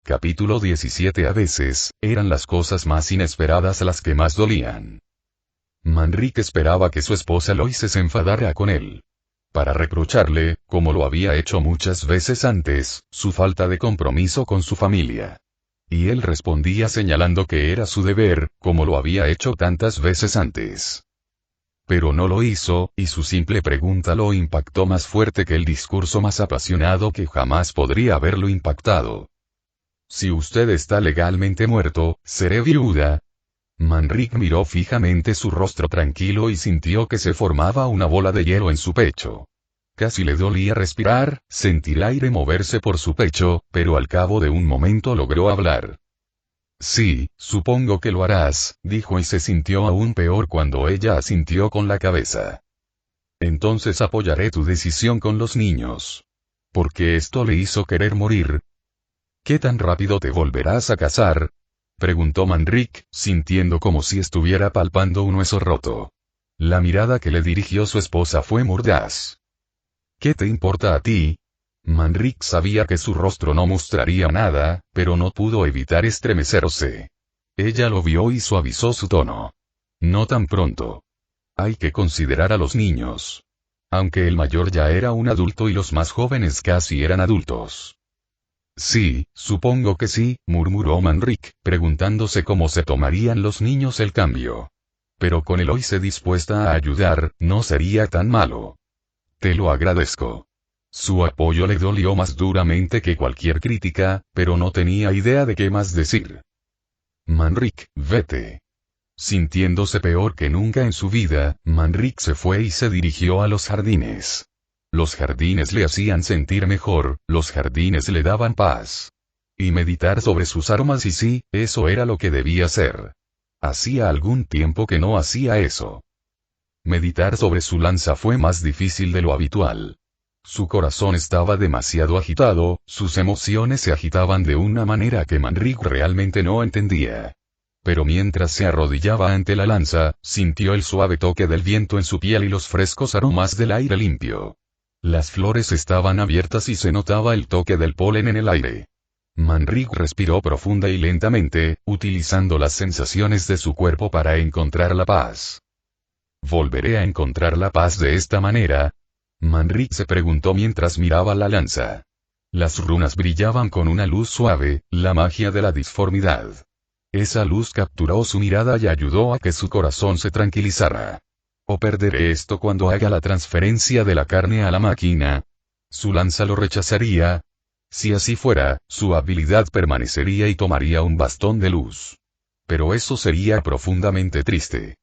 Capítulo 17. A veces, eran las cosas más inesperadas las que más dolían. Manrique esperaba que su esposa Loise se enfadara con él. Para reprocharle, como lo había hecho muchas veces antes, su falta de compromiso con su familia. Y él respondía señalando que era su deber, como lo había hecho tantas veces antes. Pero no lo hizo, y su simple pregunta lo impactó más fuerte que el discurso más apasionado que jamás podría haberlo impactado. Si usted está legalmente muerto, ¿seré viuda? Manrique miró fijamente su rostro tranquilo y sintió que se formaba una bola de hielo en su pecho. Casi le dolía respirar, sentir aire moverse por su pecho, pero al cabo de un momento logró hablar. Sí, supongo que lo harás, dijo y se sintió aún peor cuando ella asintió con la cabeza. Entonces apoyaré tu decisión con los niños. Porque esto le hizo querer morir. ¿Qué tan rápido te volverás a casar? Preguntó Manrique, sintiendo como si estuviera palpando un hueso roto. La mirada que le dirigió su esposa fue mordaz. ¿Qué te importa a ti? Manrique sabía que su rostro no mostraría nada, pero no pudo evitar estremecerse. Ella lo vio y suavizó su tono. No tan pronto. Hay que considerar a los niños. Aunque el mayor ya era un adulto y los más jóvenes casi eran adultos. Sí, supongo que sí, murmuró Manrique, preguntándose cómo se tomarían los niños el cambio. Pero con Eloise dispuesta a ayudar, no sería tan malo. Te lo agradezco. Su apoyo le dolió más duramente que cualquier crítica, pero no tenía idea de qué más decir. Manrique, vete. Sintiéndose peor que nunca en su vida, Manrique se fue y se dirigió a los jardines. Los jardines le hacían sentir mejor, los jardines le daban paz. Y meditar sobre sus aromas y sí, eso era lo que debía hacer. Hacía algún tiempo que no hacía eso. Meditar sobre su lanza fue más difícil de lo habitual. Su corazón estaba demasiado agitado, sus emociones se agitaban de una manera que Manrique realmente no entendía. Pero mientras se arrodillaba ante la lanza, sintió el suave toque del viento en su piel y los frescos aromas del aire limpio. Las flores estaban abiertas y se notaba el toque del polen en el aire. Manrique respiró profunda y lentamente, utilizando las sensaciones de su cuerpo para encontrar la paz. ¿Volveré a encontrar la paz de esta manera? Manrique se preguntó mientras miraba la lanza. Las runas brillaban con una luz suave, la magia de la disformidad. Esa luz capturó su mirada y ayudó a que su corazón se tranquilizara. ¿O perderé esto cuando haga la transferencia de la carne a la máquina? ¿Su lanza lo rechazaría? Si así fuera, su habilidad permanecería y tomaría un bastón de luz. Pero eso sería profundamente triste.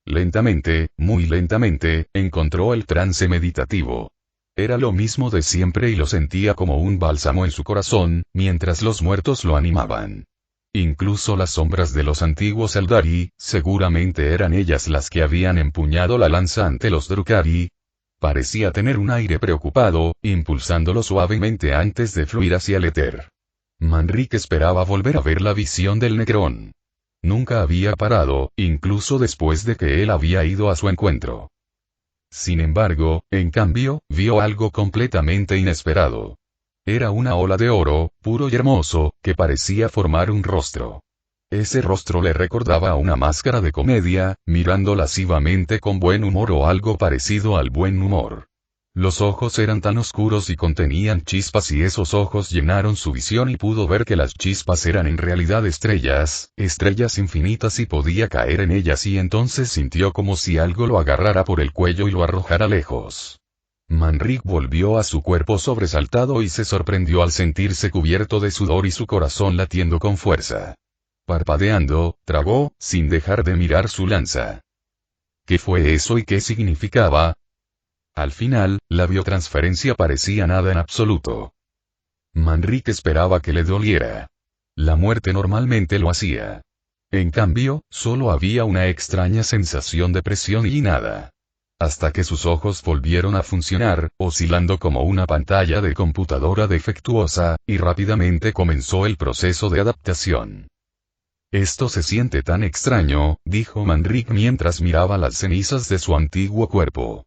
Lentamente, muy lentamente, encontró el trance meditativo. Era lo mismo de siempre y lo sentía como un bálsamo en su corazón, mientras los muertos lo animaban. Incluso las sombras de los antiguos Eldari, seguramente eran ellas las que habían empuñado la lanza ante los Drukhari. Parecía tener un aire preocupado, impulsándolo suavemente antes de fluir hacia el éter. Manrique esperaba volver a ver la visión del Necrón. Nunca había parado, incluso después de que él había ido a su encuentro. Sin embargo, en cambio, vio algo completamente inesperado. Era una ola de oro, puro y hermoso, que parecía formar un rostro. Ese rostro le recordaba a una máscara de comedia, mirando lascivamente con buen humor o algo parecido al buen humor. Los ojos eran tan oscuros y contenían chispas y esos ojos llenaron su visión y pudo ver que las chispas eran en realidad estrellas, estrellas infinitas y podía caer en ellas y entonces sintió como si algo lo agarrara por el cuello y lo arrojara lejos. Manrique volvió a su cuerpo sobresaltado y se sorprendió al sentirse cubierto de sudor y su corazón latiendo con fuerza. Parpadeando, tragó, sin dejar de mirar su lanza. ¿Qué fue eso y qué significaba? Al final, la biotransferencia parecía nada en absoluto. Manrique esperaba que le doliera. La muerte normalmente lo hacía. En cambio, solo había una extraña sensación de presión y nada. Hasta que sus ojos volvieron a funcionar, oscilando como una pantalla de computadora defectuosa, y rápidamente comenzó el proceso de adaptación. Esto se siente tan extraño, dijo Manrique mientras miraba las cenizas de su antiguo cuerpo.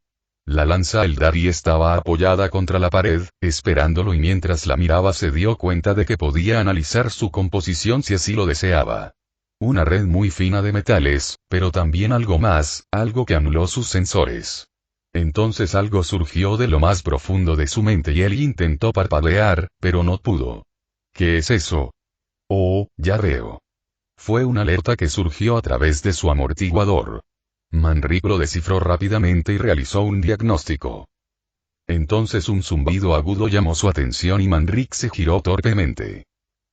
La lanza Eldari estaba apoyada contra la pared, esperándolo, y mientras la miraba se dio cuenta de que podía analizar su composición si así lo deseaba. Una red muy fina de metales, pero también algo más, algo que anuló sus sensores. Entonces algo surgió de lo más profundo de su mente y él intentó parpadear, pero no pudo. ¿Qué es eso? Oh, ya veo. Fue una alerta que surgió a través de su amortiguador. Manrique lo descifró rápidamente y realizó un diagnóstico. Entonces un zumbido agudo llamó su atención y Manrique se giró torpemente.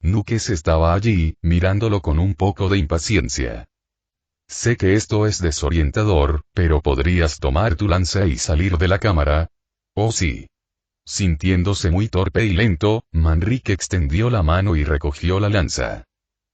Nukes estaba allí, mirándolo con un poco de impaciencia. Sé que esto es desorientador, pero ¿podrías tomar tu lanza y salir de la cámara? Oh sí. Sintiéndose muy torpe y lento, Manrique extendió la mano y recogió la lanza.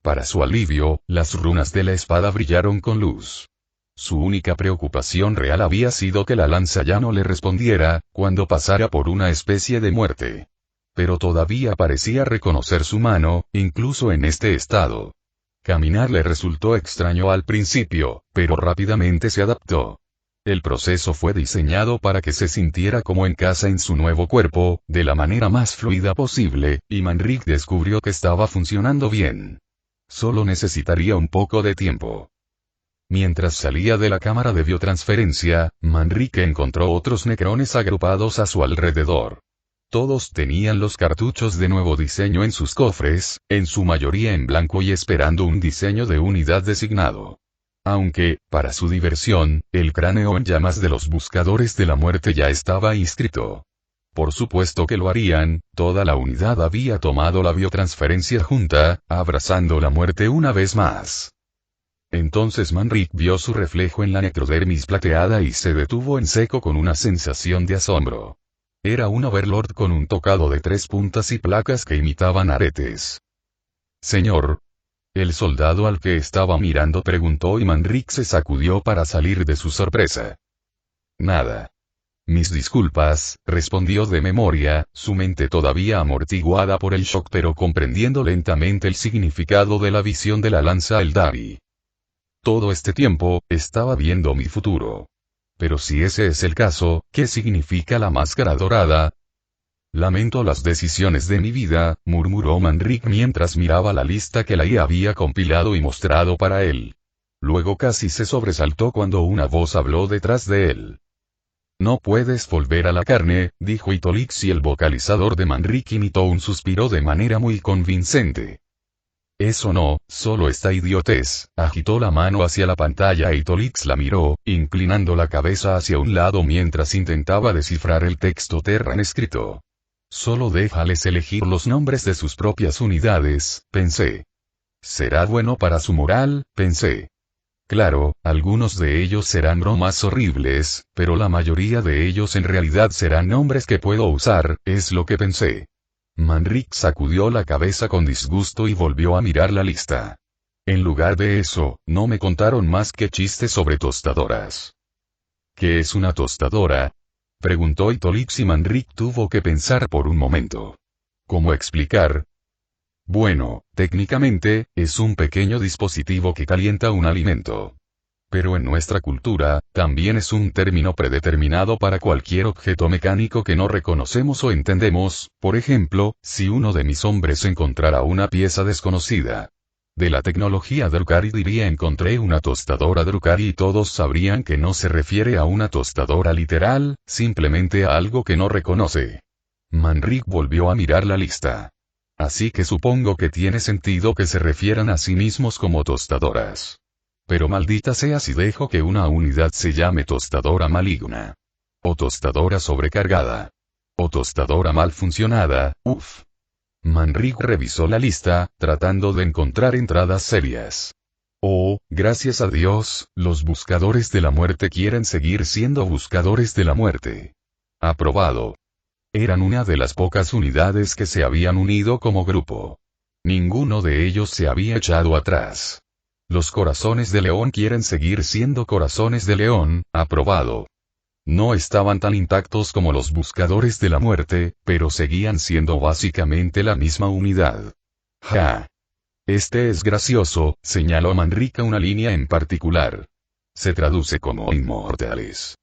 Para su alivio, las runas de la espada brillaron con luz. Su única preocupación real había sido que la lanza ya no le respondiera, cuando pasara por una especie de muerte. Pero todavía parecía reconocer su mano, incluso en este estado. Caminar le resultó extraño al principio, pero rápidamente se adaptó. El proceso fue diseñado para que se sintiera como en casa en su nuevo cuerpo, de la manera más fluida posible, y Manrique descubrió que estaba funcionando bien. Solo necesitaría un poco de tiempo. Mientras salía de la cámara de biotransferencia, Manrique encontró otros necrones agrupados a su alrededor. Todos tenían los cartuchos de nuevo diseño en sus cofres, en su mayoría en blanco y esperando un diseño de unidad designado. Aunque, para su diversión, el cráneo en llamas de los buscadores de la muerte ya estaba inscrito. Por supuesto que lo harían, toda la unidad había tomado la biotransferencia junta, abrazando la muerte una vez más. Entonces Manrique vio su reflejo en la necrodermis plateada y se detuvo en seco con una sensación de asombro. Era un Overlord con un tocado de 3 puntas y placas que imitaban aretes. Señor. El soldado al que estaba mirando preguntó y Manrique se sacudió para salir de su sorpresa. Nada. Mis disculpas, respondió de memoria, su mente todavía amortiguada por el shock pero comprendiendo lentamente el significado de la visión de la lanza Eldari. Todo este tiempo, estaba viendo mi futuro. Pero si ese es el caso, ¿qué significa la máscara dorada? Lamento las decisiones de mi vida, murmuró Manrique mientras miraba la lista que la IA había compilado y mostrado para él. Luego casi se sobresaltó cuando una voz habló detrás de él. No puedes volver a la carne, dijo Itolix y el vocalizador de Manrique imitó un suspiro de manera muy convincente. Eso no, solo esta idiotez, agitó la mano hacia la pantalla e Itolix la miró, inclinando la cabeza hacia un lado mientras intentaba descifrar el texto Terran escrito. Solo déjales elegir los nombres de sus propias unidades, pensé. Será bueno para su moral, pensé. Claro, algunos de ellos serán bromas horribles, pero la mayoría de ellos en realidad serán nombres que puedo usar, es lo que pensé. Manrique sacudió la cabeza con disgusto y volvió a mirar la lista. En lugar de eso, no me contaron más que chistes sobre tostadoras. ¿Qué es una tostadora? Preguntó Itolix y Manrique tuvo que pensar por un momento. ¿Cómo explicar? Bueno, técnicamente, es un pequeño dispositivo que calienta un alimento. Pero en nuestra cultura, también es un término predeterminado para cualquier objeto mecánico que no reconocemos o entendemos, por ejemplo, si uno de mis hombres encontrara una pieza desconocida de la tecnología Drukhari diría encontré una tostadora Drukhari y todos sabrían que no se refiere a una tostadora literal, simplemente a algo que no reconoce. Manrique volvió a mirar la lista. Así que supongo que tiene sentido que se refieran a sí mismos como tostadoras. Pero maldita sea si dejo que una unidad se llame tostadora maligna. O tostadora sobrecargada. O tostadora mal funcionada, uff. Manrique revisó la lista, tratando de encontrar entradas serias. Oh, gracias a Dios, los buscadores de la muerte quieren seguir siendo buscadores de la muerte. Aprobado. Eran una de las pocas unidades que se habían unido como grupo. Ninguno de ellos se había echado atrás. Los corazones de león quieren seguir siendo corazones de león, aprobado. No estaban tan intactos como los buscadores de la muerte, pero seguían siendo básicamente la misma unidad. Ja. Este es gracioso, señaló Manrique una línea en particular. Se traduce como inmortales.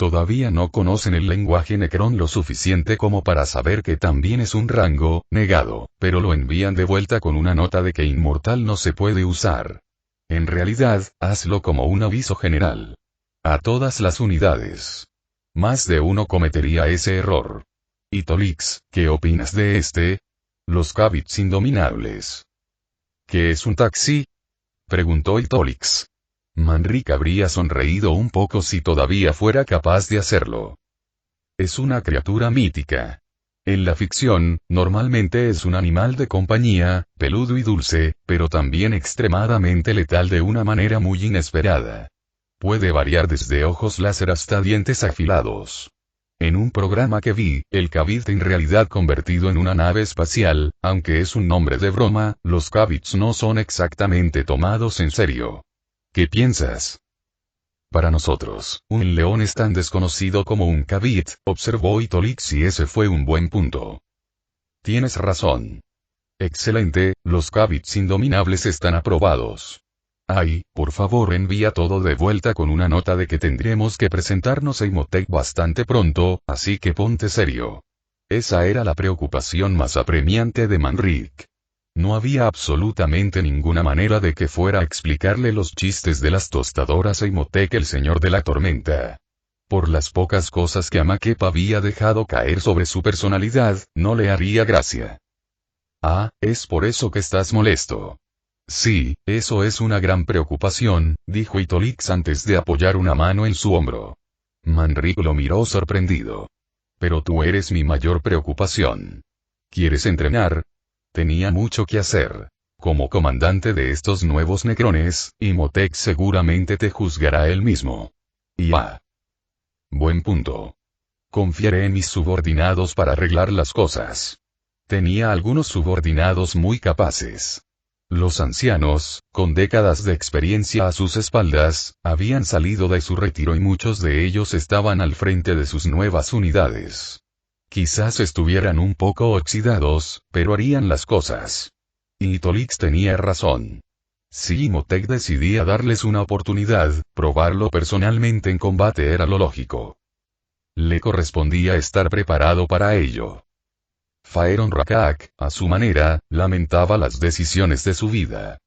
Todavía no conocen el lenguaje Necron lo suficiente como para saber que también es un rango negado, pero lo envían de vuelta con una nota de que inmortal no se puede usar. En realidad, hazlo como un aviso general. A todas las unidades. Más de uno cometería ese error. Y Tolix, ¿qué opinas de este? Los Kavits indominables. ¿Qué es un taxi? Preguntó Itolix. Manrik habría sonreído un poco si todavía fuera capaz de hacerlo. Es una criatura mítica. En la ficción, normalmente es un animal de compañía, peludo y dulce, pero también extremadamente letal de una manera muy inesperada. Puede variar desde ojos láser hasta dientes afilados. En un programa que vi, el Kavit en realidad convertido en una nave espacial, aunque es un nombre de broma, los Kavits no son exactamente tomados en serio. ¿Qué piensas? Para nosotros, un león es tan desconocido como un Kavit, observó Itolix y ese fue un buen punto. Tienes razón. Excelente, los Kavits indominables están aprobados. Ay, por favor envía todo de vuelta con una nota de que tendremos que presentarnos a Imhotep bastante pronto, así que ponte serio. Esa era la preocupación más apremiante de Manrik. No había absolutamente ninguna manera de que fuera a explicarle los chistes de las tostadoras a Imhotep el señor de la tormenta. Por las pocas cosas que Amakep había dejado caer sobre su personalidad, no le haría gracia. Ah, es por eso que estás molesto. Sí, eso es una gran preocupación, dijo Itolix antes de apoyar una mano en su hombro. Manrik lo miró sorprendido. Pero tú eres mi mayor preocupación. ¿Quieres entrenar? Tenía mucho que hacer. Como comandante de estos nuevos necrones, Imhotep seguramente te juzgará él mismo. Y buen punto. Confiaré en mis subordinados para arreglar las cosas. Tenía algunos subordinados muy capaces. Los ancianos, con décadas de experiencia a sus espaldas, habían salido de su retiro y muchos de ellos estaban al frente de sus nuevas unidades. Quizás estuvieran un poco oxidados, pero harían las cosas. Y Itolix tenía razón. Si Imhotep decidía darles una oportunidad, probarlo personalmente en combate era lo lógico. Le correspondía estar preparado para ello. Faeron Rakak, a su manera, lamentaba las decisiones de su vida.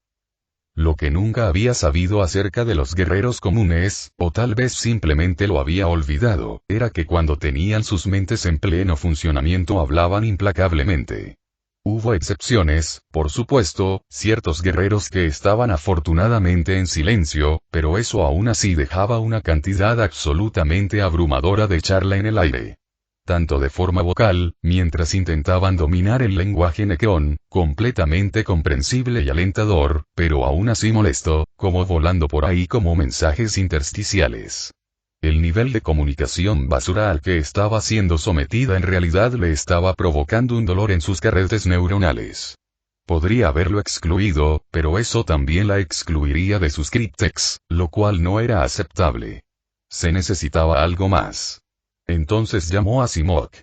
Lo que nunca había sabido acerca de los guerreros comunes, o tal vez simplemente lo había olvidado, era que cuando tenían sus mentes en pleno funcionamiento hablaban implacablemente. Hubo excepciones, por supuesto, ciertos guerreros que estaban afortunadamente en silencio, pero eso aún así dejaba una cantidad absolutamente abrumadora de charla en el aire. Tanto de forma vocal, mientras intentaban dominar el lenguaje Necron, completamente comprensible y alentador, pero aún así molesto, como volando por ahí como mensajes intersticiales. El nivel de comunicación basura al que estaba siendo sometida en realidad le estaba provocando un dolor en sus carretes neuronales. Podría haberlo excluido, pero eso también la excluiría de sus cryptex, lo cual no era aceptable. Se necesitaba algo más. Entonces llamó a Simok.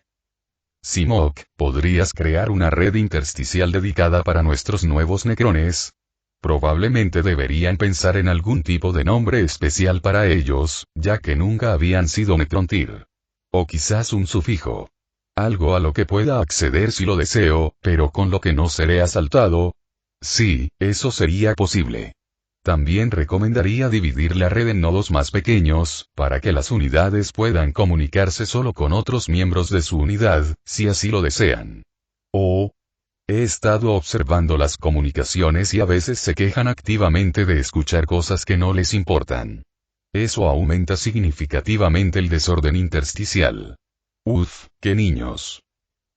Simok, ¿podrías crear una red intersticial dedicada para nuestros nuevos necrones? Probablemente deberían pensar en algún tipo de nombre especial para ellos, ya que nunca habían sido Necrontyr. O quizás un sufijo. Algo a lo que pueda acceder si lo deseo, pero con lo que no seré asaltado. Sí, eso sería posible. También recomendaría dividir la red en nodos más pequeños, para que las unidades puedan comunicarse solo con otros miembros de su unidad, si así lo desean. He estado observando las comunicaciones y a veces se quejan activamente de escuchar cosas que no les importan. Eso aumenta significativamente el desorden intersticial. Uf, qué niños.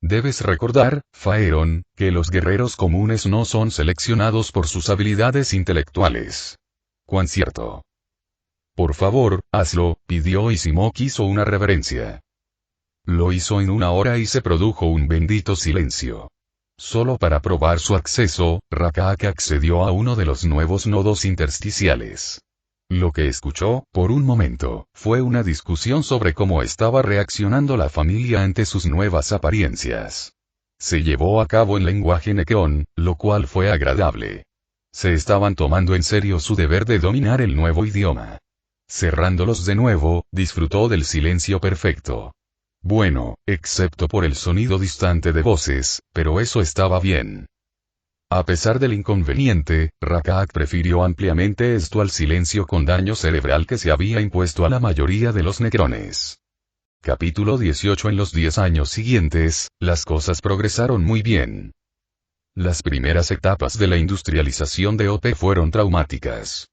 Debes recordar, Faeron, que los guerreros comunes no son seleccionados por sus habilidades intelectuales. ¿Cuán cierto? Por favor, hazlo, pidió y Simok hizo una reverencia. Lo hizo en una hora y se produjo un bendito silencio. Solo para probar su acceso, Rakak accedió a uno de los nuevos nodos intersticiales. Lo que escuchó, por un momento, fue una discusión sobre cómo estaba reaccionando la familia ante sus nuevas apariencias. Se llevó a cabo en lenguaje Necron, lo cual fue agradable. Se estaban tomando en serio su deber de dominar el nuevo idioma. Cerrándolos de nuevo, disfrutó del silencio perfecto. Bueno, excepto por el sonido distante de voces, pero eso estaba bien. A pesar del inconveniente, Rakaak prefirió ampliamente esto al silencio con daño cerebral que se había impuesto a la mayoría de los necrones. Capítulo 18. En los 10 años siguientes, las cosas progresaron muy bien. Las primeras etapas de la industrialización de OP fueron traumáticas.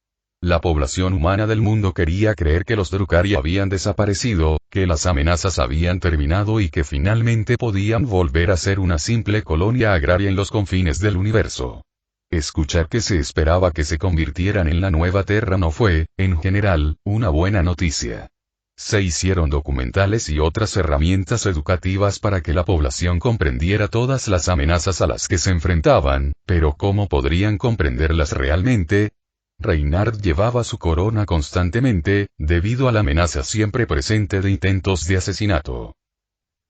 La población humana del mundo quería creer que los Drukhari habían desaparecido, que las amenazas habían terminado y que finalmente podían volver a ser una simple colonia agraria en los confines del universo. Escuchar que se esperaba que se convirtieran en la nueva Terra no fue, en general, una buena noticia. Se hicieron documentales y otras herramientas educativas para que la población comprendiera todas las amenazas a las que se enfrentaban, pero ¿cómo podrían comprenderlas realmente? Reinhard llevaba su corona constantemente, debido a la amenaza siempre presente de intentos de asesinato.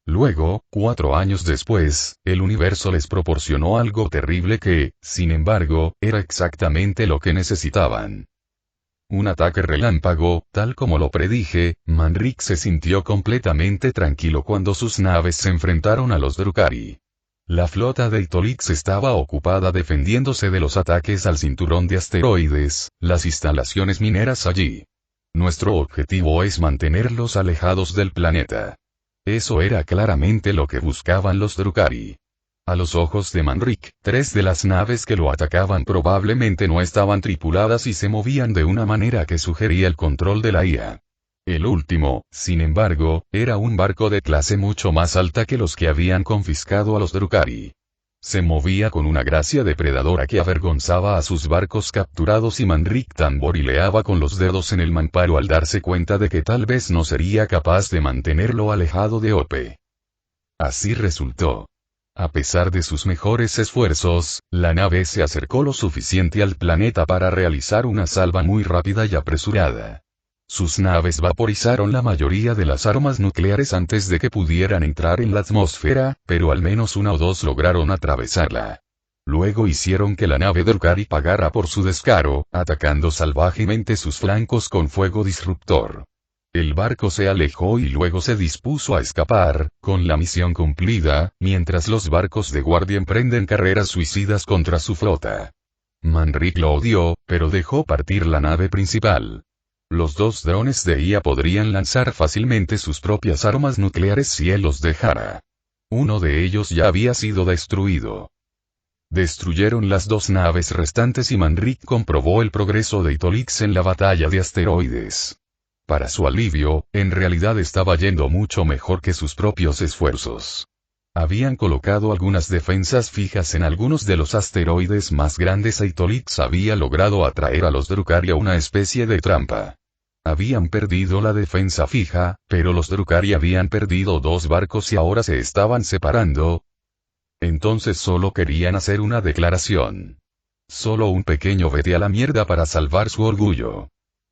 Luego, 4 años después, el universo les proporcionó algo terrible que, sin embargo, era exactamente lo que necesitaban. Un ataque relámpago, tal como lo predije. Manrik se sintió completamente tranquilo cuando sus naves se enfrentaron a los Drukhari. La flota de Itolix estaba ocupada defendiéndose de los ataques al cinturón de asteroides, las instalaciones mineras allí. Nuestro objetivo es mantenerlos alejados del planeta. Eso era claramente lo que buscaban los Drukhari. A los ojos de Manrik, 3 de las naves que lo atacaban probablemente no estaban tripuladas y se movían de una manera que sugería el control de la IA. El último, sin embargo, era un barco de clase mucho más alta que los que habían confiscado a los Drukhari. Se movía con una gracia depredadora que avergonzaba a sus barcos capturados y Manrik tamborileaba con los dedos en el mamparo al darse cuenta de que tal vez no sería capaz de mantenerlo alejado de Ope. Así resultó. A pesar de sus mejores esfuerzos, la nave se acercó lo suficiente al planeta para realizar una salva muy rápida y apresurada. Sus naves vaporizaron la mayoría de las armas nucleares antes de que pudieran entrar en la atmósfera, pero al menos 1 o 2 lograron atravesarla. Luego hicieron que la nave Drukhari pagara por su descaro, atacando salvajemente sus flancos con fuego disruptor. El barco se alejó y luego se dispuso a escapar, con la misión cumplida, mientras los barcos de guardia emprenden carreras suicidas contra su flota. Manrik lo odió, pero dejó partir la nave principal. Los 2 drones de IA podrían lanzar fácilmente sus propias armas nucleares si él los dejara. Uno de ellos ya había sido destruido. Destruyeron las 2 naves restantes y Manrik comprobó el progreso de Itolix en la batalla de asteroides. Para su alivio, en realidad estaba yendo mucho mejor que sus propios esfuerzos. Habían colocado algunas defensas fijas en algunos de los asteroides más grandes e Itolix había logrado atraer a los Drukhari a una especie de trampa. Habían perdido la defensa fija, pero los Drukhari habían perdido 2 barcos y ahora se estaban separando. Entonces solo querían hacer una declaración. Solo un pequeño vete a la mierda para salvar su orgullo.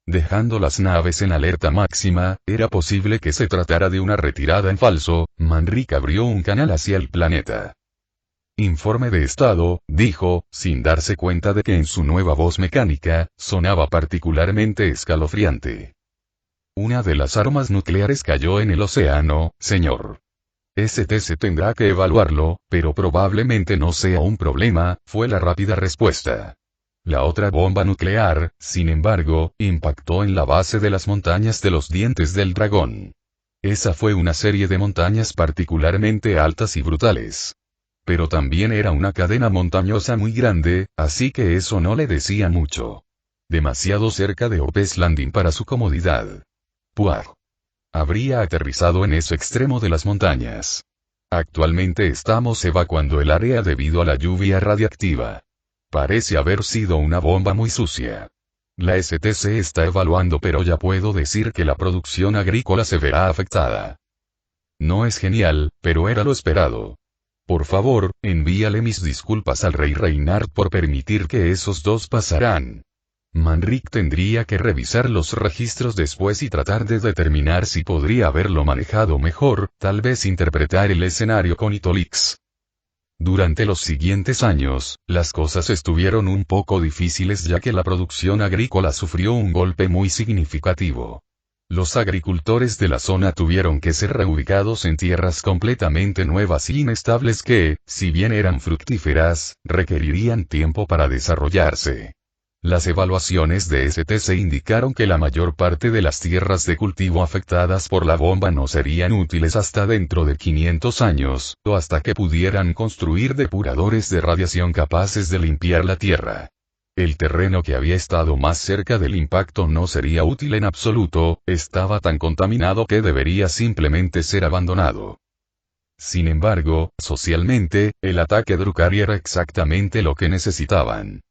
Dejando las naves en alerta máxima, era posible que se tratara de una retirada en falso. Manrik abrió un canal hacia el planeta. Informe de estado, dijo, sin darse cuenta de que en su nueva voz mecánica, sonaba particularmente escalofriante. Una de las armas nucleares cayó en el océano, señor. STC tendrá que evaluarlo, pero probablemente no sea un problema, fue la rápida respuesta. La otra bomba nuclear, sin embargo, impactó en la base de las montañas de los dientes del dragón. Esa fue una serie de montañas particularmente altas y brutales. Pero también era una cadena montañosa muy grande, así que eso no le decía mucho. Demasiado cerca de Opes Landing para su comodidad. Puah. Habría aterrizado en ese extremo de las montañas. Actualmente estamos evacuando el área debido a la lluvia radiactiva. Parece haber sido una bomba muy sucia. La STC está evaluando, pero ya puedo decir que la producción agrícola se verá afectada. No es genial, pero era lo esperado. Por favor, envíale mis disculpas al rey Reinhard por permitir que esos 2 pasaran. Manrik tendría que revisar los registros después y tratar de determinar si podría haberlo manejado mejor, tal vez interpretar el escenario con Itolix. Durante los siguientes años, las cosas estuvieron un poco difíciles ya que la producción agrícola sufrió un golpe muy significativo. Los agricultores de la zona tuvieron que ser reubicados en tierras completamente nuevas y inestables que, si bien eran fructíferas, requerirían tiempo para desarrollarse. Las evaluaciones de STC indicaron que la mayor parte de las tierras de cultivo afectadas por la bomba no serían útiles hasta dentro de 500 años, o hasta que pudieran construir depuradores de radiación capaces de limpiar la tierra. El terreno que había estado más cerca del impacto no sería útil en absoluto, estaba tan contaminado que debería simplemente ser abandonado. Sin embargo, socialmente, el ataque Drukhari era exactamente lo que necesitaban.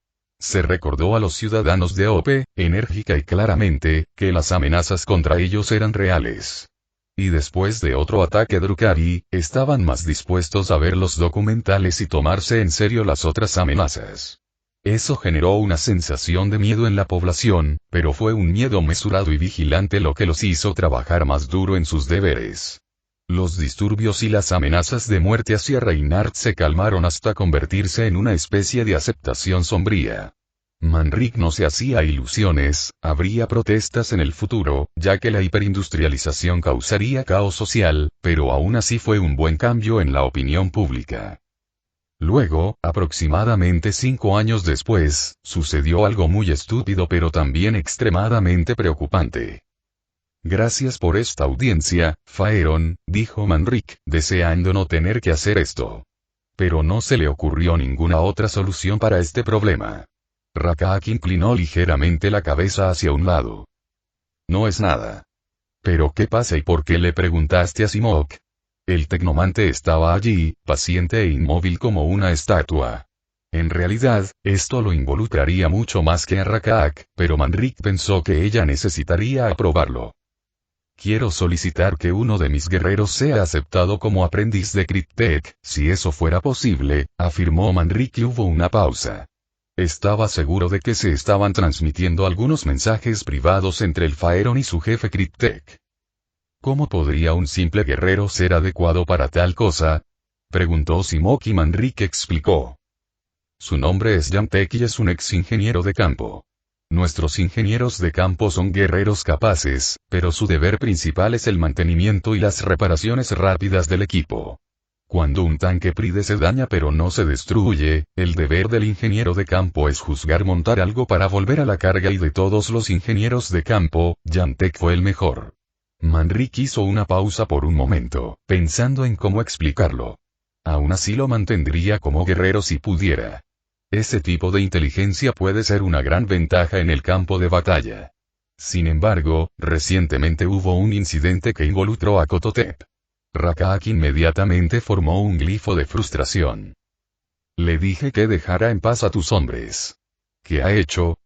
Se recordó a los ciudadanos de Ope, enérgica y claramente, que las amenazas contra ellos eran reales. Y después de otro ataque Drukhari, estaban más dispuestos a ver los documentales y tomarse en serio las otras amenazas. Eso generó una sensación de miedo en la población, pero fue un miedo mesurado y vigilante lo que los hizo trabajar más duro en sus deberes. Los disturbios y las amenazas de muerte hacia Reinhardt se calmaron hasta convertirse en una especie de aceptación sombría. Manrique no se hacía ilusiones, habría protestas en el futuro, ya que la hiperindustrialización causaría caos social, pero aún así fue un buen cambio en la opinión pública. Luego, aproximadamente 5 años después, sucedió algo muy estúpido pero también extremadamente preocupante. Gracias por esta audiencia, Faeron, dijo Manrique, deseando no tener que hacer esto. Pero no se le ocurrió ninguna otra solución para este problema. Rakaak inclinó ligeramente la cabeza hacia un lado. No es nada. ¿Pero qué pasa y por qué le preguntaste a Simok? El tecnomante estaba allí, paciente e inmóvil como una estatua. En realidad, esto lo involucraría mucho más que a Rakaak, pero Manrique pensó que ella necesitaría aprobarlo. Quiero solicitar que uno de mis guerreros sea aceptado como aprendiz de Cryptek, si eso fuera posible, afirmó Manrique y hubo una pausa. Estaba seguro de que se estaban transmitiendo algunos mensajes privados entre el Faeron y su jefe Cryptek. ¿Cómo podría un simple guerrero ser adecuado para tal cosa? Preguntó Simok y Manrique explicó. Su nombre es Jamtek y es un ex ingeniero de campo. Nuestros ingenieros de campo son guerreros capaces, pero su deber principal es el mantenimiento y las reparaciones rápidas del equipo. Cuando un tanque Pride se daña pero no se destruye, el deber del ingeniero de campo es juzgar montar algo para volver a la carga y de todos los ingenieros de campo, Jamtek fue el mejor. Manrique hizo una pausa por un momento, pensando en cómo explicarlo. Aún así lo mantendría como guerrero si pudiera. Ese tipo de inteligencia puede ser una gran ventaja en el campo de batalla. Sin embargo, recientemente hubo un incidente que involucró a Kototep. Rakaak inmediatamente formó un glifo de frustración. Le dije que dejara en paz a tus hombres. ¿Qué ha hecho?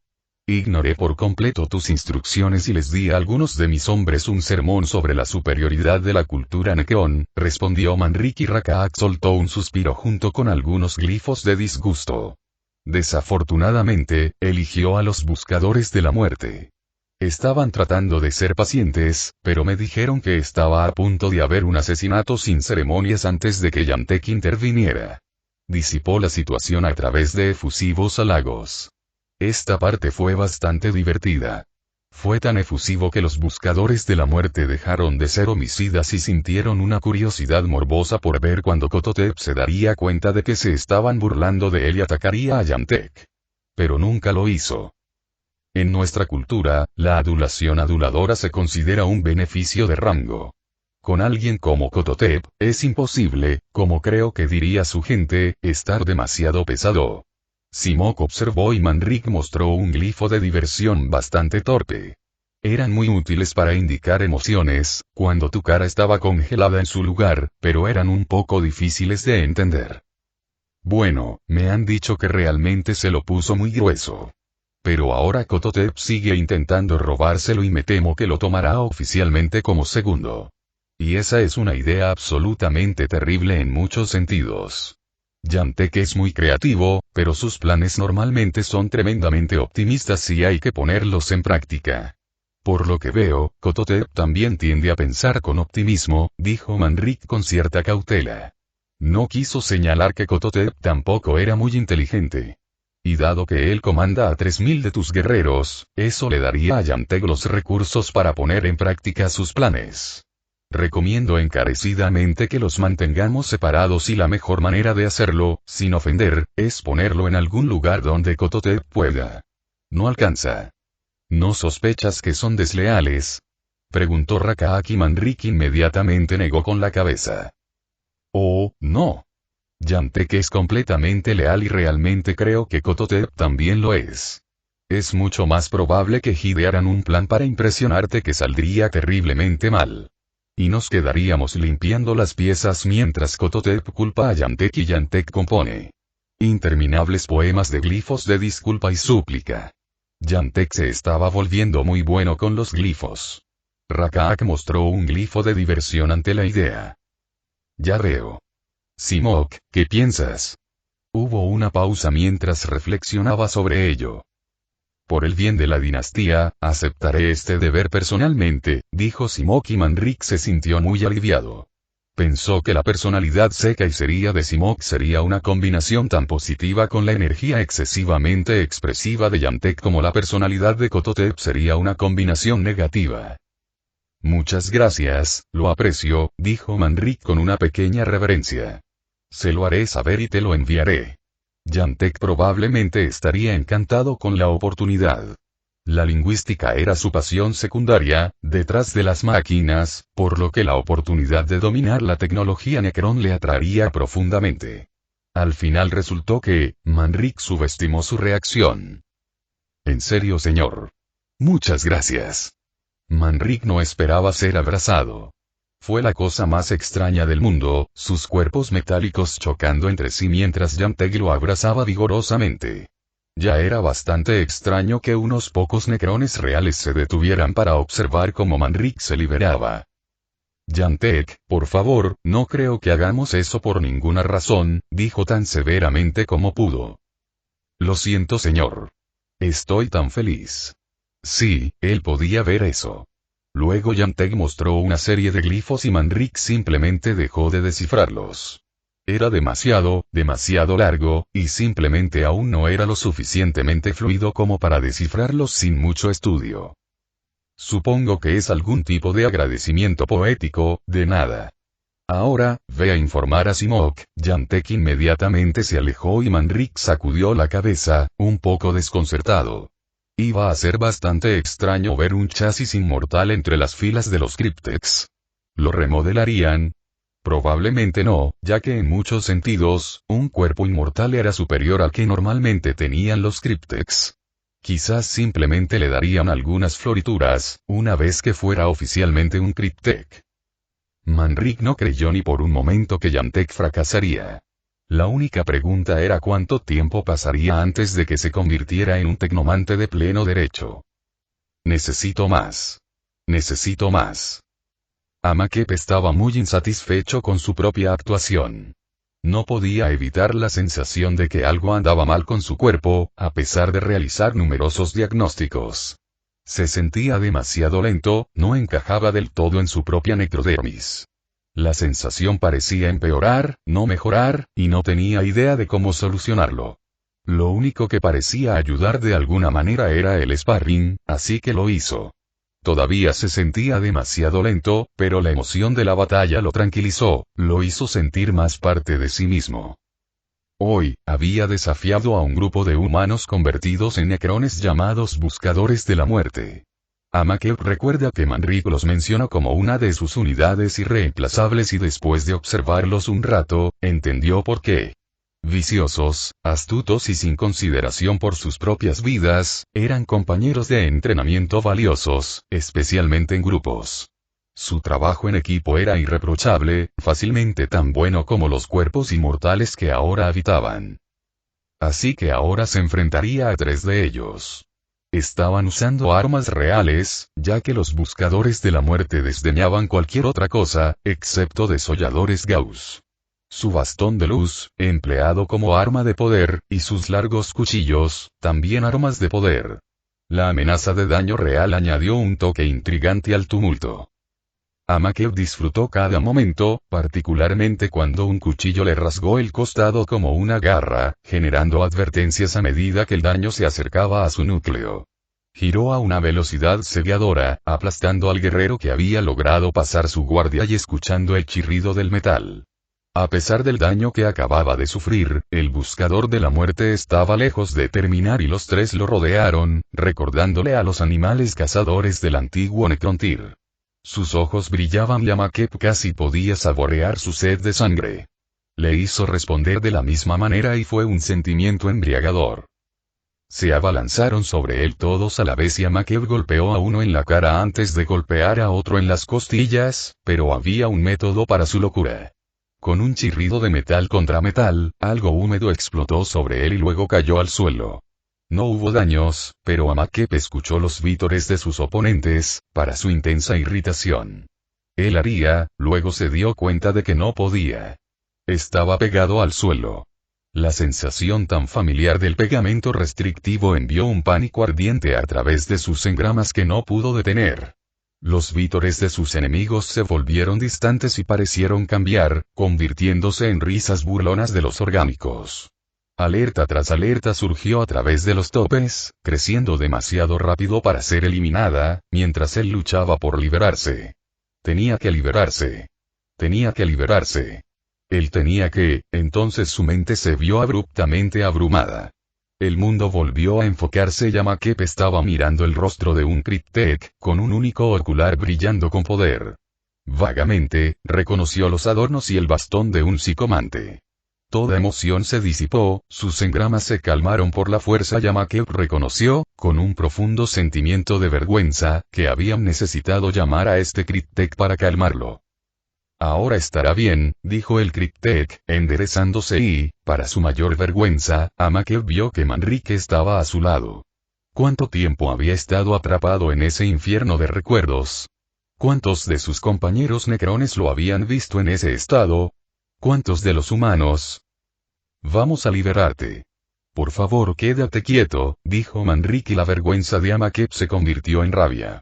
Ignoré por completo tus instrucciones y les di a algunos de mis hombres un sermón sobre la superioridad de la cultura Nekeon, respondió Manrique y Rakaak soltó un suspiro junto con algunos glifos de disgusto. Desafortunadamente, eligió a los buscadores de la muerte. Estaban tratando de ser pacientes, pero me dijeron que estaba a punto de haber un asesinato sin ceremonias antes de que Jamtek interviniera. Disipó la situación a través de efusivos halagos. Esta parte fue bastante divertida. Fue tan efusivo que los buscadores de la muerte dejaron de ser homicidas y sintieron una curiosidad morbosa por ver cuando Kototep se daría cuenta de que se estaban burlando de él y atacaría a Jamtek. Pero nunca lo hizo. En nuestra cultura, la adulación aduladora se considera un beneficio de rango. Con alguien como Kototep, es imposible, como creo que diría su gente, estar demasiado pesado. Simok observó y Manrique mostró un glifo de diversión bastante torpe. Eran muy útiles para indicar emociones, cuando tu cara estaba congelada en su lugar, pero eran un poco difíciles de entender. Bueno, me han dicho que realmente se lo puso muy grueso. Pero ahora Kototep sigue intentando robárselo y me temo que lo tomará oficialmente como segundo. Y esa es una idea absolutamente terrible en muchos sentidos. Jamtek es muy creativo, pero sus planes normalmente son tremendamente optimistas y hay que ponerlos en práctica. Por lo que veo, Kototep también tiende a pensar con optimismo, dijo Manrique con cierta cautela. No quiso señalar que Kototep tampoco era muy inteligente. Y dado que él comanda a 3000 de tus guerreros, eso le daría a Yanteg los recursos para poner en práctica sus planes. Recomiendo encarecidamente que los mantengamos separados y la mejor manera de hacerlo, sin ofender, es ponerlo en algún lugar donde Kototep pueda. No alcanza. ¿No sospechas que son desleales? Preguntó Rakaaki. Manrik inmediatamente negó con la cabeza. Oh, no. Yanteg es completamente leal y realmente creo que Kototep también lo es. Es mucho más probable que Hide haran un plan para impresionarte que saldría terriblemente mal. Y nos quedaríamos limpiando las piezas mientras Kototep culpa a Yanteg y Yanteg compone interminables poemas de glifos de disculpa y súplica. Yanteg se estaba volviendo muy bueno con los glifos. Rakaak mostró un glifo de diversión ante la idea. Ya veo. Simok, ¿qué piensas? Hubo una pausa mientras reflexionaba sobre ello. Por el bien de la dinastía, aceptaré este deber personalmente, dijo Simok y Manrik se sintió muy aliviado. Pensó que la personalidad seca y seria de Simok sería una combinación tan positiva con la energía excesivamente expresiva de Yanteg como la personalidad de Kototep sería una combinación negativa. Muchas gracias, lo aprecio, dijo Manrik con una pequeña reverencia. Se lo haré saber y te lo enviaré. Yanteg probablemente estaría encantado con la oportunidad. La lingüística era su pasión secundaria, detrás de las máquinas, por lo que la oportunidad de dominar la tecnología Necron le atraería profundamente. Al final resultó que, Manrik subestimó su reacción. En serio, señor. Muchas gracias. Manrik no esperaba ser abrazado. Fue la cosa más extraña del mundo, sus cuerpos metálicos chocando entre sí mientras Yanteg lo abrazaba vigorosamente. Ya era bastante extraño que unos pocos necrones reales se detuvieran para observar cómo Manrik se liberaba. Yanteg, por favor, no creo que hagamos eso por ninguna razón, dijo tan severamente como pudo. Lo siento, señor. Estoy tan feliz. Sí, él podía ver eso. Luego Yanteg mostró una serie de glifos y Manrik simplemente dejó de descifrarlos. Era demasiado largo, y simplemente aún no era lo suficientemente fluido como para descifrarlos sin mucho estudio. Supongo que es algún tipo de agradecimiento poético, de nada. Ahora, ve a informar a Simok. Yanteg inmediatamente se alejó y Manrik sacudió la cabeza, un poco desconcertado. Iba a ser bastante extraño ver un chasis inmortal entre las filas de los Cryptex. ¿Lo remodelarían? Probablemente no, ya que en muchos sentidos, un cuerpo inmortal era superior al que normalmente tenían los Cryptex. Quizás simplemente le darían algunas florituras, una vez que fuera oficialmente un Cryptek. Manrik no creyó ni por un momento que Yanteg fracasaría. La única pregunta era cuánto tiempo pasaría antes de que se convirtiera en un tecnomante de pleno derecho. Necesito más. Necesito más. Amakep estaba muy insatisfecho con su propia actuación. No podía evitar la sensación de que algo andaba mal con su cuerpo, a pesar de realizar numerosos diagnósticos. Se sentía demasiado lento, no encajaba del todo en su propia necrodermis. La sensación parecía empeorar, no mejorar, y no tenía idea de cómo solucionarlo. Lo único que parecía ayudar de alguna manera era el sparring, así que lo hizo. Todavía se sentía demasiado lento, pero la emoción de la batalla lo tranquilizó, lo hizo sentir más parte de sí mismo. Hoy, había desafiado a un grupo de humanos convertidos en necrones llamados Buscadores de la Muerte. Amakep recuerda que Manrik los mencionó como una de sus unidades irreemplazables y después de observarlos un rato, entendió por qué. Viciosos, astutos y sin consideración por sus propias vidas, eran compañeros de entrenamiento valiosos, especialmente en grupos. Su trabajo en equipo era irreprochable, fácilmente tan bueno como los cuerpos inmortales que ahora habitaban. Así que ahora se enfrentaría a 3 de ellos. Estaban usando armas reales, ya que los buscadores de la muerte desdeñaban cualquier otra cosa, excepto desolladores Gauss. Su bastón de luz, empleado como arma de poder, y sus largos cuchillos, también armas de poder. La amenaza de daño real añadió un toque intrigante al tumulto. Amakep disfrutó cada momento, particularmente cuando un cuchillo le rasgó el costado como una garra, generando advertencias a medida que el daño se acercaba a su núcleo. Giró a una velocidad cegadora, aplastando al guerrero que había logrado pasar su guardia y escuchando el chirrido del metal. A pesar del daño que acababa de sufrir, el buscador de la muerte estaba lejos de terminar y los tres lo rodearon, recordándole a los animales cazadores del antiguo Necrontyr. Sus ojos brillaban y Amakep casi podía saborear su sed de sangre. Le hizo responder de la misma manera y fue un sentimiento embriagador. Se abalanzaron sobre él todos a la vez y Amakep golpeó a uno en la cara antes de golpear a otro en las costillas, pero había un método para su locura. Con un chirrido de metal contra metal, algo húmedo explotó sobre él y luego cayó al suelo. No hubo daños, pero Amakep escuchó los vítores de sus oponentes, para su intensa irritación. Él haría, luego se dio cuenta de que no podía. Estaba pegado al suelo. La sensación tan familiar del pegamento restrictivo envió un pánico ardiente a través de sus engramas que no pudo detener. Los vítores de sus enemigos se volvieron distantes y parecieron cambiar, convirtiéndose en risas burlonas de los orgánicos. Alerta tras alerta surgió a través de los topes, creciendo demasiado rápido para ser eliminada, mientras él luchaba por liberarse. Tenía que liberarse. Tenía que liberarse. Él tenía que, entonces su mente se vio abruptamente abrumada. El mundo volvió a enfocarse y Amakep estaba mirando el rostro de un Cryptek, con un único ocular brillando con poder. Vagamente, reconoció los adornos y el bastón de un psicomante. Toda emoción se disipó, sus engramas se calmaron por la fuerza y Amakep reconoció, con un profundo sentimiento de vergüenza, que habían necesitado llamar a este Cryptek para calmarlo. Ahora estará bien, dijo el Cryptek, enderezándose y, para su mayor vergüenza, Amakep vio que Manrique estaba a su lado. ¿Cuánto tiempo había estado atrapado en ese infierno de recuerdos? ¿Cuántos de sus compañeros necrones lo habían visto en ese estado? ¿Cuántos de los humanos? Vamos a liberarte. Por favor, quédate quieto, dijo Manrique y la vergüenza de Amakep se convirtió en rabia.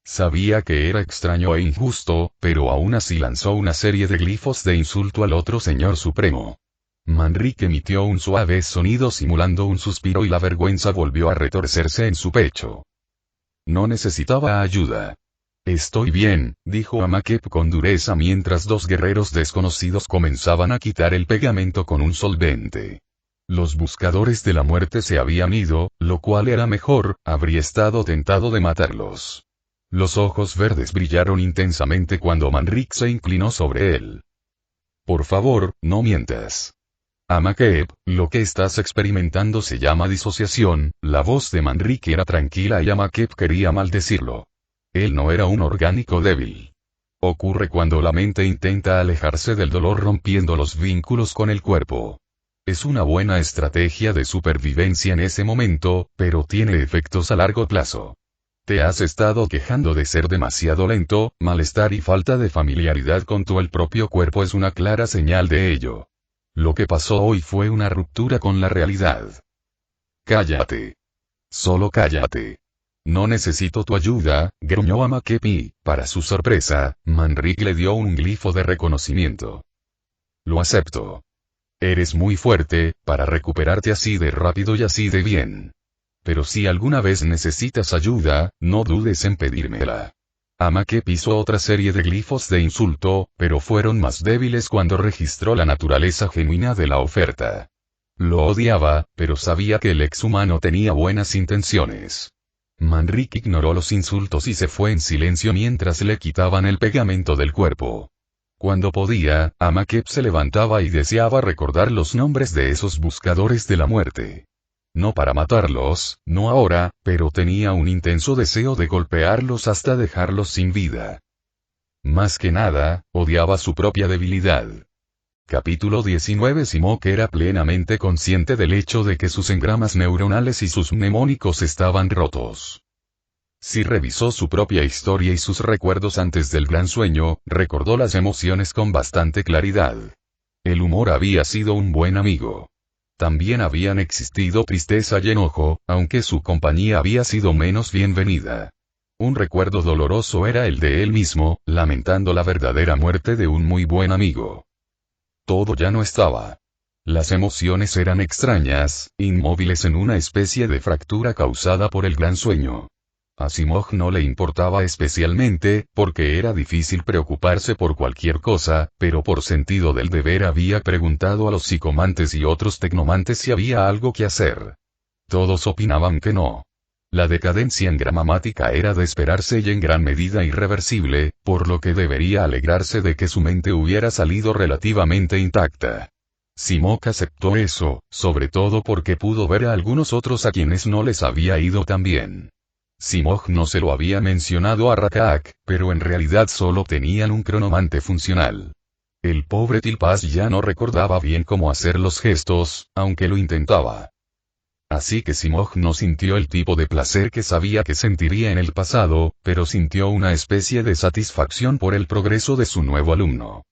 Sabía que era extraño e injusto, pero aún así lanzó una serie de glifos de insulto al otro Señor Supremo. Manrique emitió un suave sonido simulando un suspiro y la vergüenza volvió a retorcerse en su pecho. No necesitaba ayuda. Estoy bien, dijo Amakep con dureza mientras dos guerreros desconocidos comenzaban a quitar el pegamento con un solvente. Los buscadores de la muerte se habían ido, lo cual era mejor, habría estado tentado de matarlos. Los ojos verdes brillaron intensamente cuando Manrique se inclinó sobre él. Por favor, no mientas. Amakep, lo que estás experimentando se llama disociación. La voz de Manrique era tranquila y Amakep quería maldecirlo. Él no era un orgánico débil. Ocurre cuando la mente intenta alejarse del dolor rompiendo los vínculos con el cuerpo. Es una buena estrategia de supervivencia en ese momento, pero tiene efectos a largo plazo. Te has estado quejando de ser demasiado lento, malestar y falta de familiaridad con el propio cuerpo es una clara señal de ello. Lo que pasó hoy fue una ruptura con la realidad. Cállate. Solo cállate. No necesito tu ayuda, gruñó Amakep y, para su sorpresa, Manrique le dio un glifo de reconocimiento. Lo acepto. Eres muy fuerte, para recuperarte así de rápido y así de bien. Pero si alguna vez necesitas ayuda, no dudes en pedírmela. Amakep hizo otra serie de glifos de insulto, pero fueron más débiles cuando registró la naturaleza genuina de la oferta. Lo odiaba, pero sabía que el exhumano tenía buenas intenciones. Manrique ignoró los insultos y se fue en silencio mientras le quitaban el pegamento del cuerpo. Cuando podía, Amakep se levantaba y deseaba recordar los nombres de esos buscadores de la muerte. No para matarlos, no ahora, pero tenía un intenso deseo de golpearlos hasta dejarlos sin vida. Más que nada, odiaba su propia debilidad. Capítulo 19. Simoke era plenamente consciente del hecho de que sus engramas neuronales y sus mnemónicos estaban rotos. Si revisó su propia historia y sus recuerdos antes del gran sueño, recordó las emociones con bastante claridad. El humor había sido un buen amigo. También habían existido tristeza y enojo, aunque su compañía había sido menos bienvenida. Un recuerdo doloroso era el de él mismo, lamentando la verdadera muerte de un muy buen amigo. Todo ya no estaba. Las emociones eran extrañas, inmóviles en una especie de fractura causada por el gran sueño. A Simog no le importaba especialmente, porque era difícil preocuparse por cualquier cosa, pero por sentido del deber había preguntado a los psicomantes y otros tecnomantes si había algo que hacer. Todos opinaban que no. La decadencia en gramática era de esperarse y en gran medida irreversible, por lo que debería alegrarse de que su mente hubiera salido relativamente intacta. Simog aceptó eso, sobre todo porque pudo ver a algunos otros a quienes no les había ido tan bien. Simog no se lo había mencionado a Rakaak, pero en realidad solo tenían un cronomante funcional. El pobre Tilpas ya no recordaba bien cómo hacer los gestos, aunque lo intentaba. Así que Simog no sintió el tipo de placer que sabía que sentiría en el pasado, pero sintió una especie de satisfacción por el progreso de su nuevo alumno.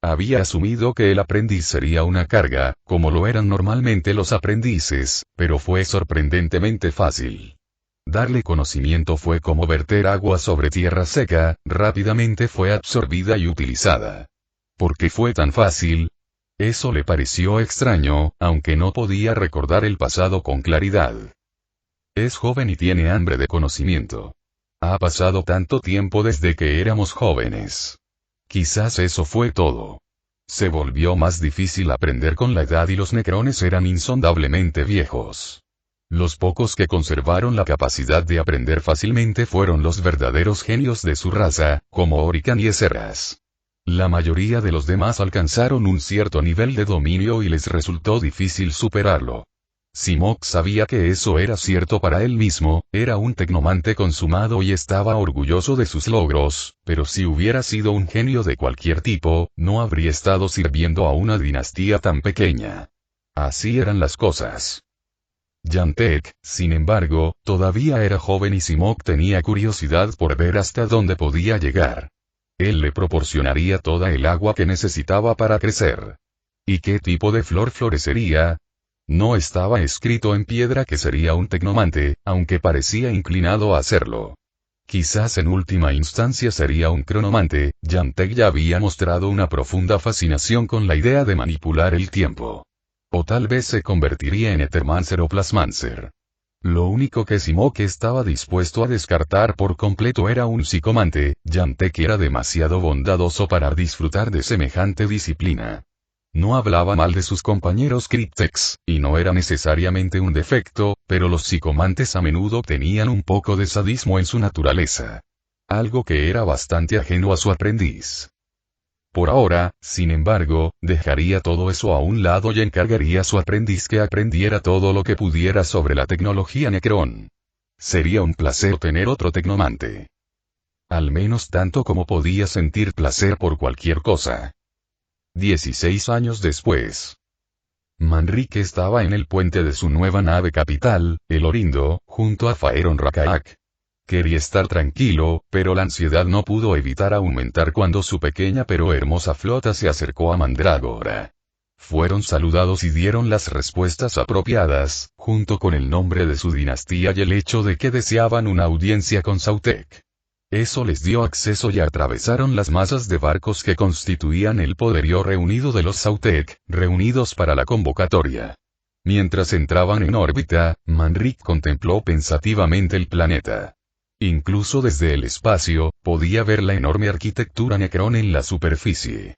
Había asumido que el aprendiz sería una carga, como lo eran normalmente los aprendices, pero fue sorprendentemente fácil. Darle conocimiento fue como verter agua sobre tierra seca, rápidamente fue absorbida y utilizada. ¿Por qué fue tan fácil? Eso le pareció extraño, aunque no podía recordar el pasado con claridad. Es joven y tiene hambre de conocimiento. Ha pasado tanto tiempo desde que éramos jóvenes. Quizás eso fue todo. Se volvió más difícil aprender con la edad y los necrones eran insondablemente viejos. Los pocos que conservaron la capacidad de aprender fácilmente fueron los verdaderos genios de su raza, como Orican y Eseras. La mayoría de los demás alcanzaron un cierto nivel de dominio y les resultó difícil superarlo. Simog sabía que eso era cierto para él mismo, era un tecnomante consumado y estaba orgulloso de sus logros, pero si hubiera sido un genio de cualquier tipo, no habría estado sirviendo a una dinastía tan pequeña. Así eran las cosas. Jantek, sin embargo, todavía era joven y Simog tenía curiosidad por ver hasta dónde podía llegar. Él le proporcionaría toda el agua que necesitaba para crecer. ¿Y qué tipo de flor florecería? No estaba escrito en piedra que sería un tecnomante, aunque parecía inclinado a hacerlo. Quizás en última instancia sería un cronomante. Jantek ya había mostrado una profunda fascinación con la idea de manipular el tiempo. O tal vez se convertiría en Ethermancer o Plasmancer. Lo único que Simog estaba dispuesto a descartar por completo era un psicomante. Jantek era demasiado bondadoso para disfrutar de semejante disciplina. No hablaba mal de sus compañeros Cryptex, y no era necesariamente un defecto, pero los psicomantes a menudo tenían un poco de sadismo en su naturaleza. Algo que era bastante ajeno a su aprendiz. Por ahora, sin embargo, dejaría todo eso a un lado y encargaría a su aprendiz que aprendiera todo lo que pudiera sobre la tecnología Necron. Sería un placer tener otro tecnomante. Al menos tanto como podía sentir placer por cualquier cosa. 16 años después. Manrique estaba en el puente de su nueva nave capital, el Orindo, junto a Faeron Rakaak. Quería estar tranquilo, pero la ansiedad no pudo evitar aumentar cuando su pequeña pero hermosa flota se acercó a Mandrágora. Fueron saludados y dieron las respuestas apropiadas, junto con el nombre de su dinastía y el hecho de que deseaban una audiencia con Sautek. Eso les dio acceso y atravesaron las masas de barcos que constituían el poderío reunido de los Sautek, reunidos para la convocatoria. Mientras entraban en órbita, Manrique contempló pensativamente el planeta. Incluso desde el espacio, podía ver la enorme arquitectura Necron en la superficie.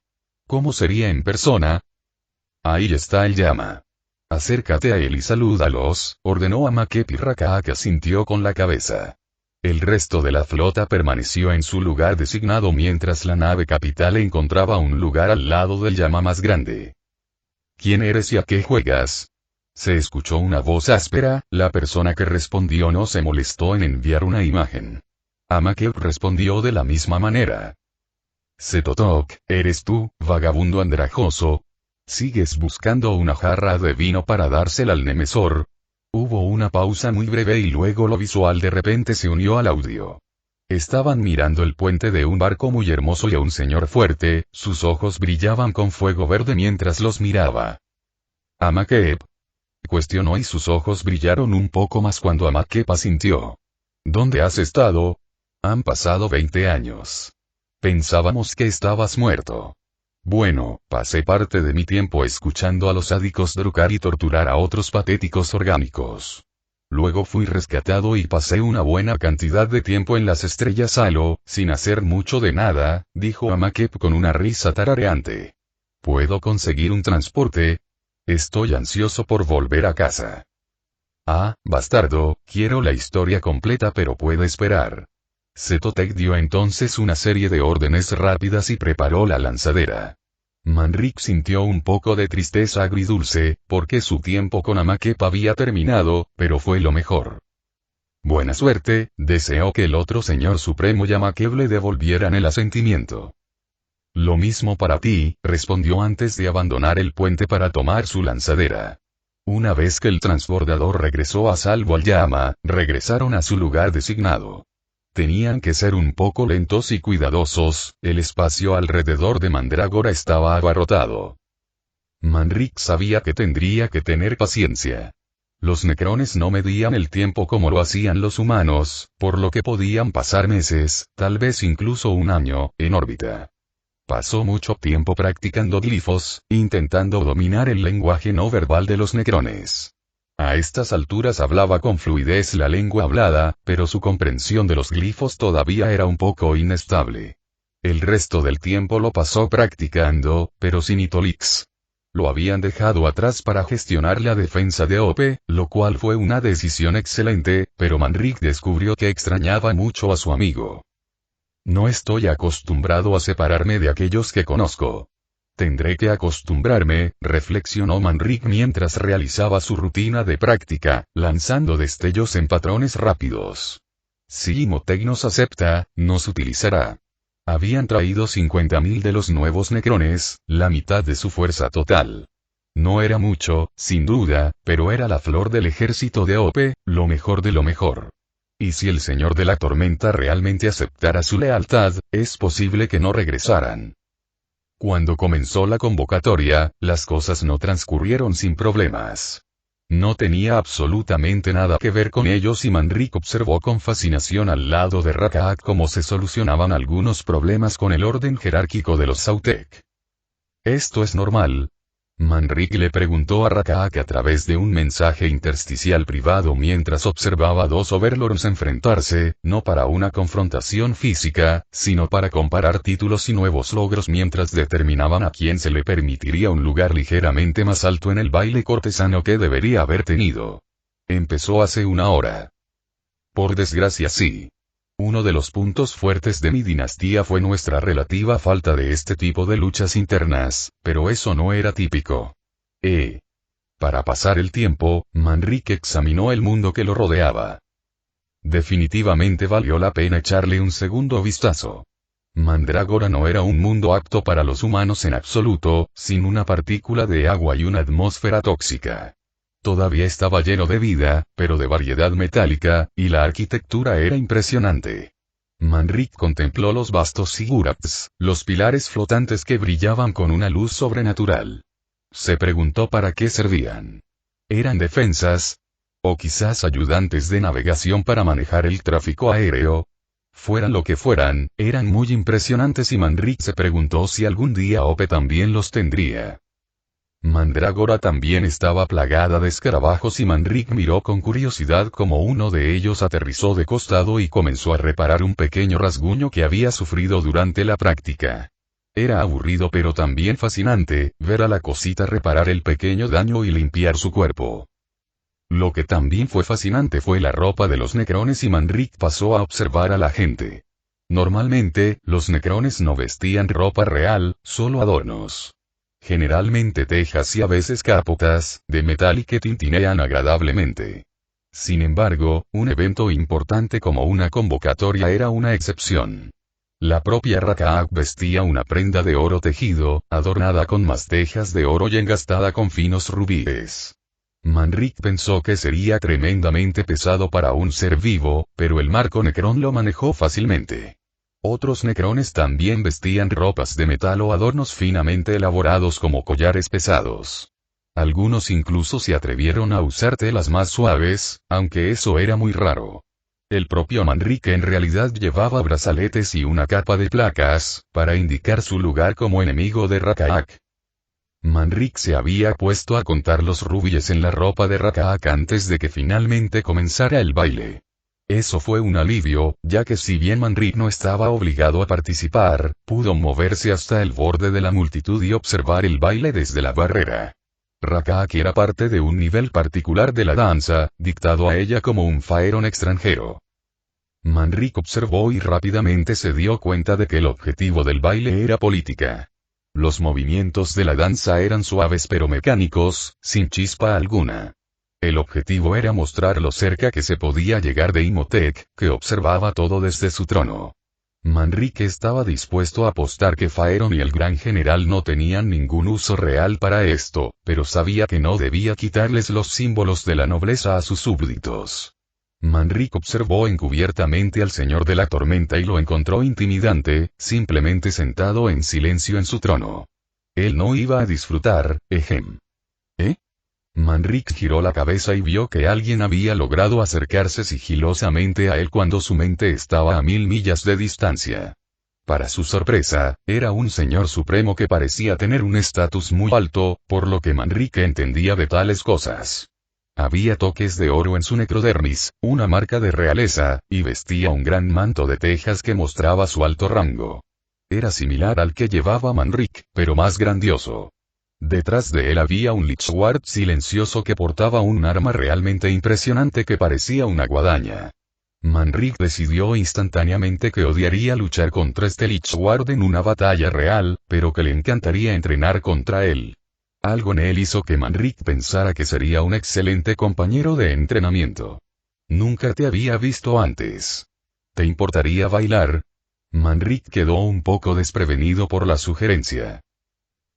¿Cómo sería en persona? Ahí está el llama. Acércate a él y salúdalos, ordenó a Makep y Rakaak asintió con la cabeza. El resto de la flota permaneció en su lugar designado mientras la nave capital encontraba un lugar al lado del llama más grande. ¿Quién eres y a qué juegas? Se escuchó una voz áspera, la persona que respondió no se molestó en enviar una imagen. Amakep respondió de la misma manera. Setotok, ¿eres tú, vagabundo andrajoso? ¿Sigues buscando una jarra de vino para dársela al Nemesor? Hubo una pausa muy breve y luego lo visual de repente se unió al audio. Estaban mirando el puente de un barco muy hermoso y a un señor fuerte, sus ojos brillaban con fuego verde mientras los miraba. Amakep, cuestionó y sus ojos brillaron un poco más cuando Amakep asintió. ¿Dónde has estado? Han pasado 20 años. Pensábamos que estabas muerto. Bueno, pasé parte de mi tiempo escuchando a los sádicos drugar y torturar a otros patéticos orgánicos. Luego fui rescatado y pasé una buena cantidad de tiempo en las estrellas Halo, sin hacer mucho de nada, dijo Amakep con una risa tarareante. ¿Puedo conseguir un transporte? Estoy ansioso por volver a casa. Ah, bastardo, quiero la historia completa pero puede esperar. Setotec dio entonces una serie de órdenes rápidas y preparó la lanzadera. Manrik sintió un poco de tristeza agridulce, porque su tiempo con Amakep había terminado, pero fue lo mejor. Buena suerte, deseó que el otro señor supremo y Amakep le devolvieran el asentimiento. Lo mismo para ti, respondió antes de abandonar el puente para tomar su lanzadera. Una vez que el transbordador regresó a salvo al Yama, regresaron a su lugar designado. Tenían que ser un poco lentos y cuidadosos, el espacio alrededor de Mandrágora estaba abarrotado. Manrik sabía que tendría que tener paciencia. Los necrones no medían el tiempo como lo hacían los humanos, por lo que podían pasar meses, tal vez incluso un año, en órbita. Pasó mucho tiempo practicando glifos, intentando dominar el lenguaje no verbal de los necrones. A estas alturas hablaba con fluidez la lengua hablada, pero su comprensión de los glifos todavía era un poco inestable. El resto del tiempo lo pasó practicando, pero sin Itolix. Lo habían dejado atrás para gestionar la defensa de Ope, lo cual fue una decisión excelente, pero Manrik descubrió que extrañaba mucho a su amigo. No estoy acostumbrado a separarme de aquellos que conozco. Tendré que acostumbrarme, reflexionó Manrik mientras realizaba su rutina de práctica, lanzando destellos en patrones rápidos. Si Imhotep nos acepta, nos utilizará. Habían traído 50.000 de los nuevos necrones, la mitad de su fuerza total. No era mucho, sin duda, pero era la flor del ejército de Ope, lo mejor de lo mejor. Y si el Señor de la Tormenta realmente aceptara su lealtad, es posible que no regresaran. Cuando comenzó la convocatoria, las cosas no transcurrieron sin problemas. No tenía absolutamente nada que ver con ellos y Manrik observó con fascinación al lado de Rakaak cómo se solucionaban algunos problemas con el orden jerárquico de los Sautek. ¿Esto es normal? Manrik le preguntó a Rakaak a través de un mensaje intersticial privado mientras observaba a dos Overlords enfrentarse, no para una confrontación física, sino para comparar títulos y nuevos logros mientras determinaban a quién se le permitiría un lugar ligeramente más alto en el baile cortesano que debería haber tenido. Empezó hace una hora. Por desgracia sí. Uno de los puntos fuertes de mi dinastía fue nuestra relativa falta de este tipo de luchas internas, pero eso no era típico. Para pasar el tiempo, Manrik examinó el mundo que lo rodeaba. Definitivamente valió la pena echarle un segundo vistazo. Mandrágora no era un mundo apto para los humanos en absoluto, sin una partícula de agua y una atmósfera tóxica. Todavía estaba lleno de vida, pero de variedad metálica, y la arquitectura era impresionante. Manrik contempló los vastos zigurats, los pilares flotantes que brillaban con una luz sobrenatural. Se preguntó para qué servían. ¿Eran defensas? ¿O quizás ayudantes de navegación para manejar el tráfico aéreo? Fueran lo que fueran, eran muy impresionantes y Manrik se preguntó si algún día Ope también los tendría. Mandrágora también estaba plagada de escarabajos y Manrik miró con curiosidad cómo uno de ellos aterrizó de costado y comenzó a reparar un pequeño rasguño que había sufrido durante la práctica. Era aburrido pero también fascinante, ver a la cosita reparar el pequeño daño y limpiar su cuerpo. Lo que también fue fascinante fue la ropa de los necrones y Manrik pasó a observar a la gente. Normalmente, los necrones no vestían ropa real, solo adornos. Generalmente tejas y a veces capotas, de metal y que tintinean agradablemente. Sin embargo, un evento importante como una convocatoria era una excepción. La propia Rakaak vestía una prenda de oro tejido, adornada con tejas de oro y engastada con finos rubíes. Manrik pensó que sería tremendamente pesado para un ser vivo, pero el marco necrón lo manejó fácilmente. Otros necrones también vestían ropas de metal o adornos finamente elaborados como collares pesados. Algunos incluso se atrevieron a usar telas más suaves, aunque eso era muy raro. El propio Manrique en realidad llevaba brazaletes y una capa de placas, para indicar su lugar como enemigo de Rakaak. Manrique se había puesto a contar los rubíes en la ropa de Rakaak antes de que finalmente comenzara el baile. Eso fue un alivio, ya que si bien Manrique no estaba obligado a participar, pudo moverse hasta el borde de la multitud y observar el baile desde la barrera. Rakaak era parte de un nivel particular de la danza, dictado a ella como un faerón extranjero. Manrique observó y rápidamente se dio cuenta de que el objetivo del baile era política. Los movimientos de la danza eran suaves pero mecánicos, sin chispa alguna. El objetivo era mostrar lo cerca que se podía llegar de Imhotep, que observaba todo desde su trono. Manrique estaba dispuesto a apostar que Faerón y el gran general no tenían ningún uso real para esto, pero sabía que no debía quitarles los símbolos de la nobleza a sus súbditos. Manrique observó encubiertamente al Señor de la Tormenta y lo encontró intimidante, simplemente sentado en silencio en su trono. Él no iba a disfrutar, ¿Eh? Manrique giró la cabeza y vio que alguien había logrado acercarse sigilosamente a él cuando su mente estaba a 1000 millas de distancia. Para su sorpresa, era un señor supremo que parecía tener un estatus muy alto, por lo que Manrique entendía de tales cosas. Había toques de oro en su necrodermis, una marca de realeza, y vestía un gran manto de tejas que mostraba su alto rango. Era similar al que llevaba Manrique, pero más grandioso. Detrás de él había un Lichward silencioso que portaba un arma realmente impresionante que parecía una guadaña. Manrique decidió instantáneamente que odiaría luchar contra este Lichward en una batalla real, pero que le encantaría entrenar contra él. Algo en él hizo que Manrique pensara que sería un excelente compañero de entrenamiento. Nunca te había visto antes. ¿Te importaría bailar? Manrique quedó un poco desprevenido por la sugerencia.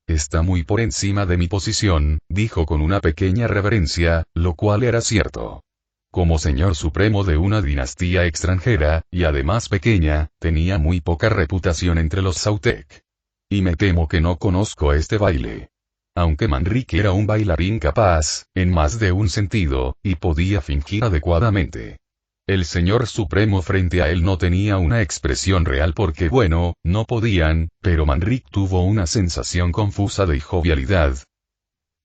Está muy por encima de mi posición, dijo con una pequeña reverencia, lo cual era cierto. Como señor supremo de una dinastía extranjera, y además pequeña, tenía muy poca reputación entre los Sautec. Y me temo que no conozco este baile. Aunque Manrique era un bailarín capaz, en más de un sentido, y podía fingir adecuadamente. El señor supremo frente a él no tenía una expresión real porque bueno, no podían, pero Manrique tuvo una sensación confusa de jovialidad.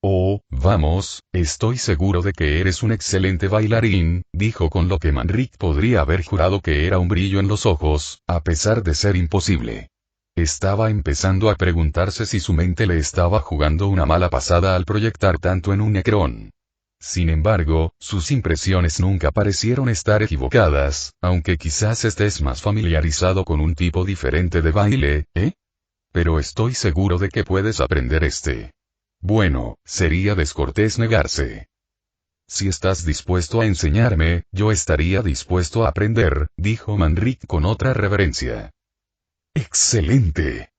Oh, vamos, estoy seguro de que eres un excelente bailarín, dijo con lo que Manrique podría haber jurado que era un brillo en los ojos, a pesar de ser imposible. Estaba empezando a preguntarse si su mente le estaba jugando una mala pasada al proyectar tanto en un necrón. Sin embargo, sus impresiones nunca parecieron estar equivocadas, aunque quizás estés más familiarizado con un tipo diferente de baile, ¿eh? Pero estoy seguro de que puedes aprender este. Bueno, sería descortés negarse. Si estás dispuesto a enseñarme, yo estaría dispuesto a aprender, dijo Manrique con otra reverencia. ¡Excelente!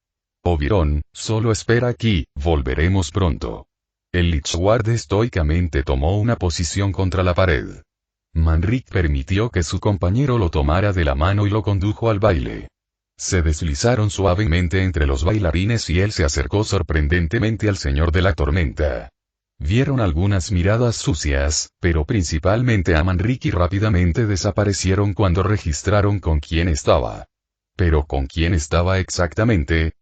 Oberon, solo espera aquí, volveremos pronto. El Lichward estoicamente tomó una posición contra la pared. Manrique permitió que su compañero lo tomara de la mano y lo condujo al baile. Se deslizaron suavemente entre los bailarines y él se acercó sorprendentemente al Señor de la Tormenta. Vieron algunas miradas sucias, pero principalmente a Manrique y rápidamente desaparecieron cuando registraron con quién estaba. ¿Pero con quién estaba exactamente?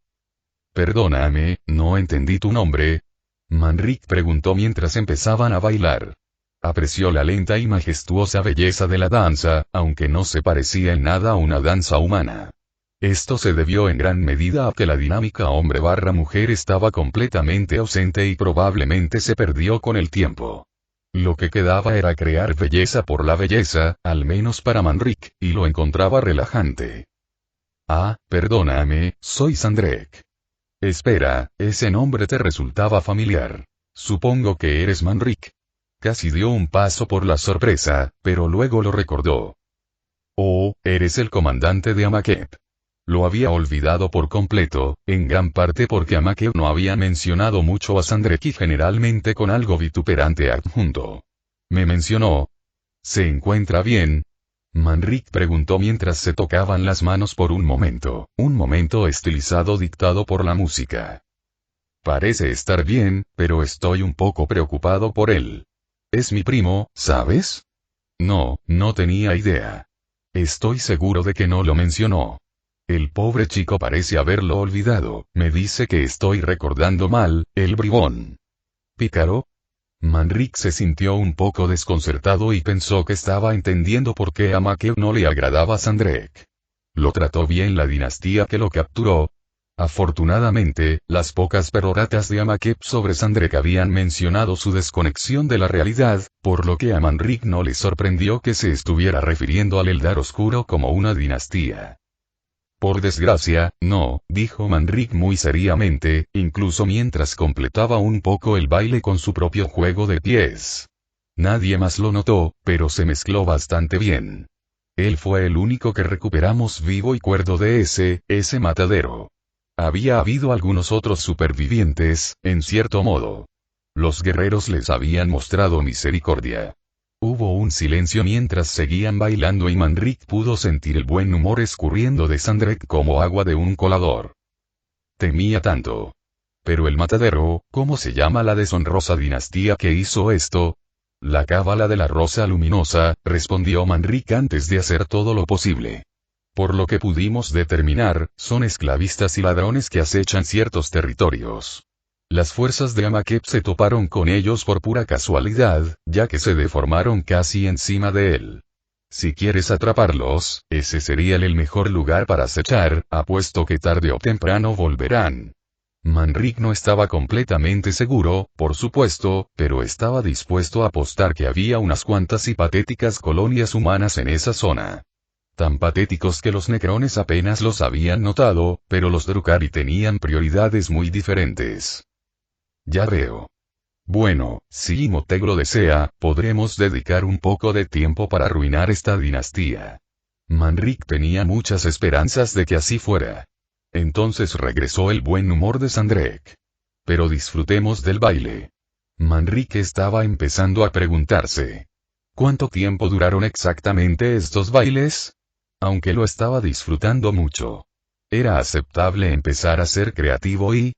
Perdóname, no entendí tu nombre. Manrique preguntó mientras empezaban a bailar. Apreció la lenta y majestuosa belleza de la danza, aunque no se parecía en nada a una danza humana. Esto se debió en gran medida a que la dinámica hombre-mujer estaba completamente ausente y probablemente se perdió con el tiempo. Lo que quedaba era crear belleza por la belleza, al menos para Manrique, y lo encontraba relajante. Ah, perdóname, soy Sandrek. Espera, ese nombre te resultaba familiar. Supongo que eres Manrique. Casi dio un paso por la sorpresa, pero luego lo recordó. Oh, eres el comandante de Amakep. Lo había olvidado por completo, en gran parte porque Amakep no había mencionado mucho a Sandrek y generalmente con algo vituperante adjunto. Me mencionó. ¿Se encuentra bien? Manrique preguntó mientras se tocaban las manos por un momento estilizado dictado por la música. Parece estar bien, pero estoy un poco preocupado por él. Es mi primo, ¿sabes? No, no tenía idea. Estoy seguro de que no lo mencionó. El pobre chico parece haberlo olvidado. Me dice que estoy recordando mal, el bribón. ¿Pícaro? Manrique se sintió un poco desconcertado y pensó que estaba entendiendo por qué a Makeb no le agradaba Sandrek. Lo trató bien la dinastía que lo capturó. Afortunadamente, las pocas peroratas de Amakeb sobre Sandrek habían mencionado su desconexión de la realidad, por lo que a Manrique no le sorprendió que se estuviera refiriendo al Eldar Oscuro como una dinastía. Por desgracia, no, dijo Manrique muy seriamente, incluso mientras completaba un poco el baile con su propio juego de pies. Nadie más lo notó, pero se mezcló bastante bien. Él fue el único que recuperamos vivo y cuerdo de ese matadero. Había habido algunos otros supervivientes, en cierto modo. Los guerreros les habían mostrado misericordia. Hubo un silencio mientras seguían bailando y Manrique pudo sentir el buen humor escurriendo de Sandrek como agua de un colador. Temía tanto. Pero el matadero, ¿cómo se llama la deshonrosa dinastía que hizo esto? La cábala de la rosa luminosa, respondió Manrique antes de hacer todo lo posible. Por lo que pudimos determinar, son esclavistas y ladrones que acechan ciertos territorios. Las fuerzas de Amakeb se toparon con ellos por pura casualidad, ya que se deformaron casi encima de él. Si quieres atraparlos, ese sería el mejor lugar para acechar, apuesto que tarde o temprano volverán. Manrique no estaba completamente seguro, por supuesto, pero estaba dispuesto a apostar que había unas cuantas y patéticas colonias humanas en esa zona. Tan patéticos que los necrones apenas los habían notado, pero los Drukhari tenían prioridades muy diferentes. Ya veo. Bueno, si Imhotep lo desea, podremos dedicar un poco de tiempo para arruinar esta dinastía. Manrique tenía muchas esperanzas de que así fuera. Entonces regresó el buen humor de Sandrek. Pero disfrutemos del baile. Manrique estaba empezando a preguntarse. ¿Cuánto tiempo duraron exactamente estos bailes? Aunque lo estaba disfrutando mucho. Era aceptable empezar a ser creativo y...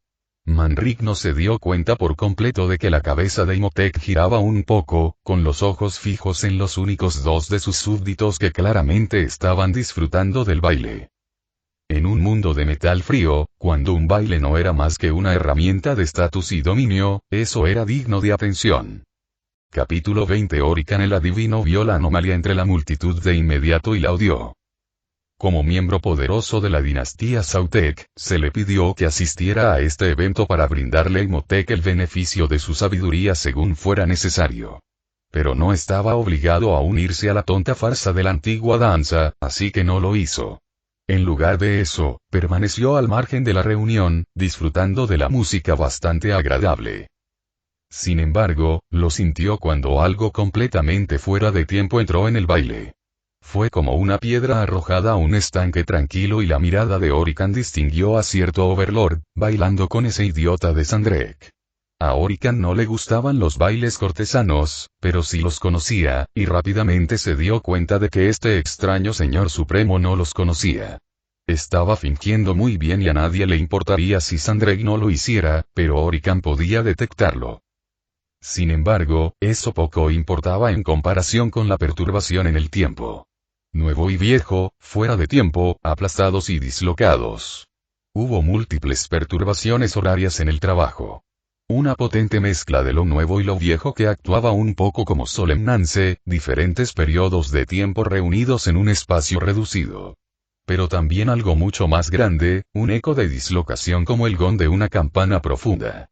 Manrique no se dio cuenta por completo de que la cabeza de Imhotep giraba un poco, con los ojos fijos en los únicos dos de sus súbditos que claramente estaban disfrutando del baile. En un mundo de metal frío, cuando un baile no era más que una herramienta de estatus y dominio, eso era digno de atención. Capítulo 20. Orican el adivino vio la anomalía entre la multitud de inmediato y la odió. Como miembro poderoso de la dinastía Sautek, se le pidió que asistiera a este evento para brindarle a Imhotep el beneficio de su sabiduría según fuera necesario. Pero no estaba obligado a unirse a la tonta farsa de la antigua danza, así que no lo hizo. En lugar de eso, permaneció al margen de la reunión, disfrutando de la música bastante agradable. Sin embargo, lo sintió cuando algo completamente fuera de tiempo entró en el baile. Fue como una piedra arrojada a un estanque tranquilo y la mirada de Orican distinguió a cierto overlord, bailando con ese idiota de Sandrek. A Orican no le gustaban los bailes cortesanos, pero sí los conocía, y rápidamente se dio cuenta de que este extraño señor supremo no los conocía. Estaba fingiendo muy bien y a nadie le importaría si Sandrek no lo hiciera, pero Orican podía detectarlo. Sin embargo, eso poco importaba en comparación con la perturbación en el tiempo. Nuevo y viejo, fuera de tiempo, aplastados y dislocados. Hubo múltiples perturbaciones horarias en el trabajo. Una potente mezcla de lo nuevo y lo viejo que actuaba un poco como solemnance, diferentes periodos de tiempo reunidos en un espacio reducido. Pero también algo mucho más grande, un eco de dislocación como el gong de una campana profunda.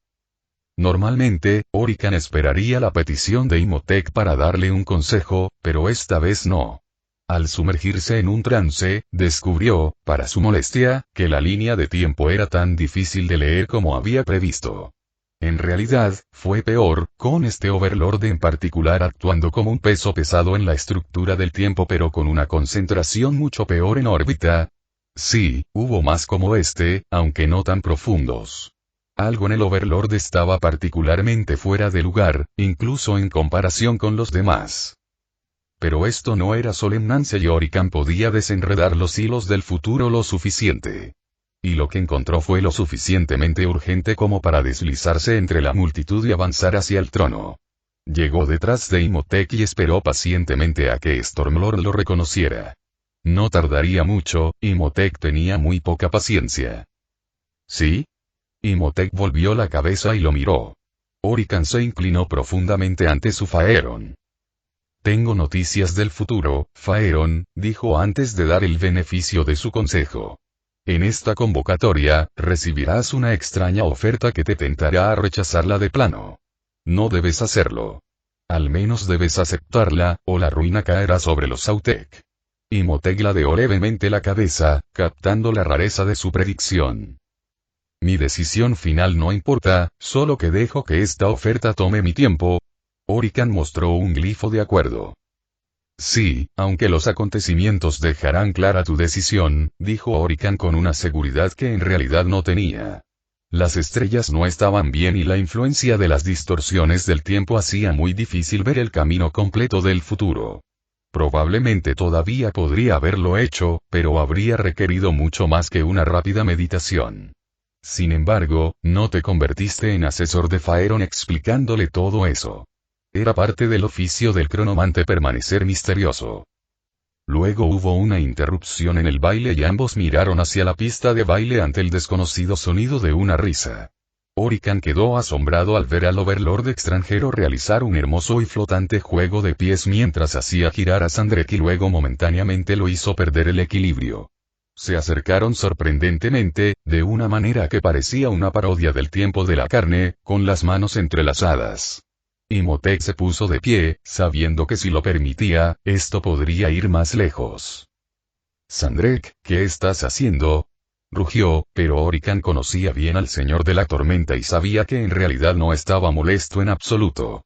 Normalmente, Orican esperaría la petición de Imhotep para darle un consejo, pero esta vez no. Al sumergirse en un trance, descubrió, para su molestia, que la línea de tiempo era tan difícil de leer como había previsto. En realidad, fue peor, con este overlord en particular actuando como un peso pesado en la estructura del tiempo pero con una concentración mucho peor en órbita. Sí, hubo más como este, aunque no tan profundos. Algo en el overlord estaba particularmente fuera de lugar, incluso en comparación con los demás. Pero esto no era solemnancia y Orican podía desenredar los hilos del futuro lo suficiente. Y lo que encontró fue lo suficientemente urgente como para deslizarse entre la multitud y avanzar hacia el trono. Llegó detrás de Imhotep y esperó pacientemente a que Stormlord lo reconociera. No tardaría mucho, Imhotep tenía muy poca paciencia. ¿Sí? Imhotep volvió la cabeza y lo miró. Orican se inclinó profundamente ante su Faerón. Tengo noticias del futuro, Faerón, dijo antes de dar el beneficio de su consejo. En esta convocatoria, recibirás una extraña oferta que te tentará a rechazarla de plano. No debes hacerlo. Al menos debes aceptarla, o la ruina caerá sobre los Sautec. Imhotep ladeó levemente la cabeza, captando la rareza de su predicción. Mi decisión final no importa, solo que dejo que esta oferta tome mi tiempo. Orican mostró un glifo de acuerdo. Sí, aunque los acontecimientos dejarán clara tu decisión, dijo Orican con una seguridad que en realidad no tenía. Las estrellas no estaban bien y la influencia de las distorsiones del tiempo hacía muy difícil ver el camino completo del futuro. Probablemente todavía podría haberlo hecho, pero habría requerido mucho más que una rápida meditación. Sin embargo, no te convertiste en asesor de Faerón explicándole todo eso. Era parte del oficio del cronomante permanecer misterioso. Luego hubo una interrupción en el baile y ambos miraron hacia la pista de baile ante el desconocido sonido de una risa. Orican quedó asombrado al ver al Overlord extranjero realizar un hermoso y flotante juego de pies mientras hacía girar a Sandrek y luego momentáneamente lo hizo perder el equilibrio. Se acercaron sorprendentemente, de una manera que parecía una parodia del tiempo de la carne, con las manos entrelazadas. Imhotep se puso de pie, sabiendo que si lo permitía, esto podría ir más lejos. Sandrek, ¿qué estás haciendo? Rugió, pero Orican conocía bien al Señor de la Tormenta y sabía que en realidad no estaba molesto en absoluto.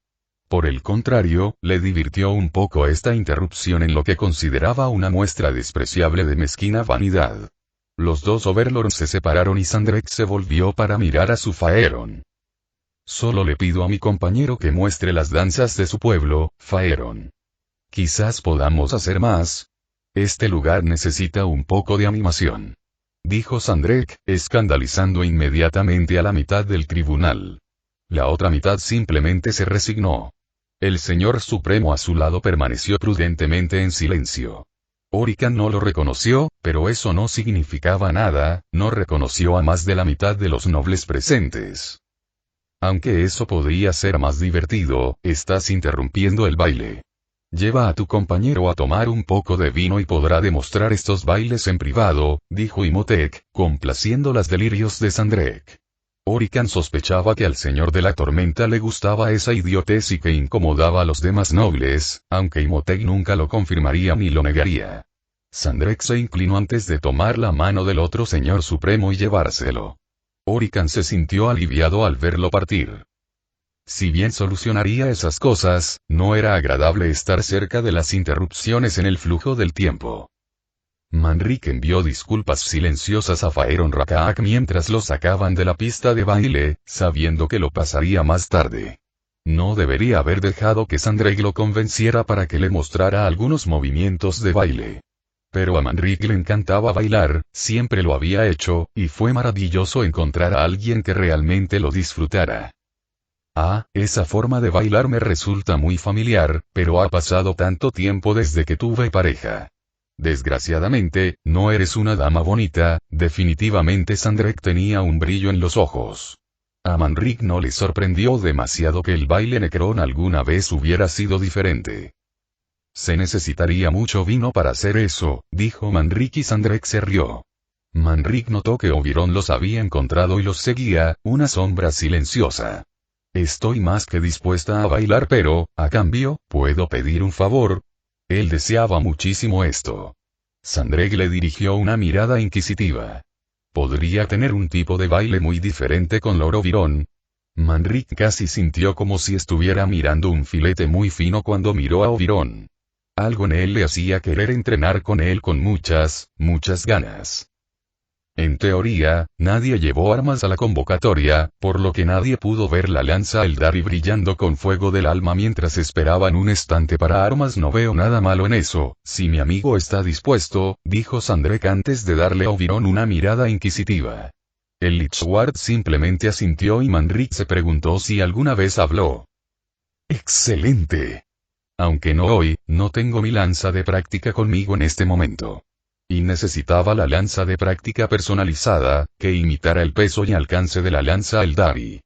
Por el contrario, le divirtió un poco esta interrupción en lo que consideraba una muestra despreciable de mezquina vanidad. Los dos Overlords se separaron y Sandrek se volvió para mirar a su Faerón. Solo le pido a mi compañero que muestre las danzas de su pueblo, Faerón. Quizás podamos hacer más. Este lugar necesita un poco de animación. Dijo Sandrek, escandalizando inmediatamente a la mitad del tribunal. La otra mitad simplemente se resignó. El Señor Supremo a su lado permaneció prudentemente en silencio. Orican no lo reconoció, pero eso no significaba nada, no reconoció a más de la mitad de los nobles presentes. Aunque eso podría ser más divertido, estás interrumpiendo el baile. Lleva a tu compañero a tomar un poco de vino y podrá demostrar estos bailes en privado, dijo Imhotep, complaciendo los delirios de Sandrek. Orican sospechaba que al Señor de la Tormenta le gustaba esa idiotez y que incomodaba a los demás nobles, aunque Imhotep nunca lo confirmaría ni lo negaría. Sandrek se inclinó antes de tomar la mano del otro Señor Supremo y llevárselo. Orican se sintió aliviado al verlo partir. Si bien solucionaría esas cosas, no era agradable estar cerca de las interrupciones en el flujo del tiempo. Manrik envió disculpas silenciosas a Faerón Rakaak mientras lo sacaban de la pista de baile, sabiendo que lo pasaría más tarde. No debería haber dejado que Sandrek lo convenciera para que le mostrara algunos movimientos de baile. Pero a Manrik le encantaba bailar, siempre lo había hecho, y fue maravilloso encontrar a alguien que realmente lo disfrutara. Ah, esa forma de bailar me resulta muy familiar, pero ha pasado tanto tiempo desde que tuve pareja. Desgraciadamente, no eres una dama bonita, definitivamente Sandrek tenía un brillo en los ojos. A Manrik no le sorprendió demasiado que el baile Necron alguna vez hubiera sido diferente. Se necesitaría mucho vino para hacer eso, dijo Manrik y Sandrek se rió. Manrik notó que Oberon los había encontrado y los seguía, una sombra silenciosa. Estoy más que dispuesta a bailar pero, a cambio, ¿puedo pedir un favor? Él deseaba muchísimo esto. Sandrek le dirigió una mirada inquisitiva. ¿Podría tener un tipo de baile muy diferente con Lord Oberon? Manrik casi sintió como si estuviera mirando un filete muy fino cuando miró a Oberon. Algo en él le hacía querer entrenar con él con muchas ganas. En teoría, nadie llevó armas a la convocatoria, por lo que nadie pudo ver la lanza Eldari brillando con fuego del alma mientras esperaban un estante para armas. No veo nada malo en eso, si mi amigo está dispuesto, dijo Sandrek antes de darle a Oberon una mirada inquisitiva. El Lichward simplemente asintió y Manrik se preguntó si alguna vez habló. ¡Excelente! Aunque no hoy, no tengo mi lanza de práctica conmigo en este momento. Y necesitaba la lanza de práctica personalizada, que imitara el peso y alcance de la lanza Eldari.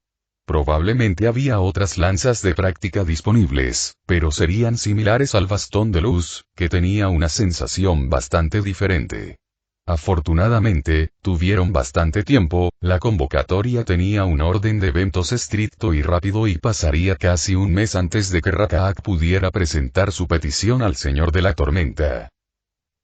Probablemente había otras lanzas de práctica disponibles, pero serían similares al bastón de luz, que tenía una sensación bastante diferente. Afortunadamente, tuvieron bastante tiempo, la convocatoria tenía un orden de eventos estricto y rápido y pasaría casi un mes antes de que Rakaak pudiera presentar su petición al Señor de la Tormenta.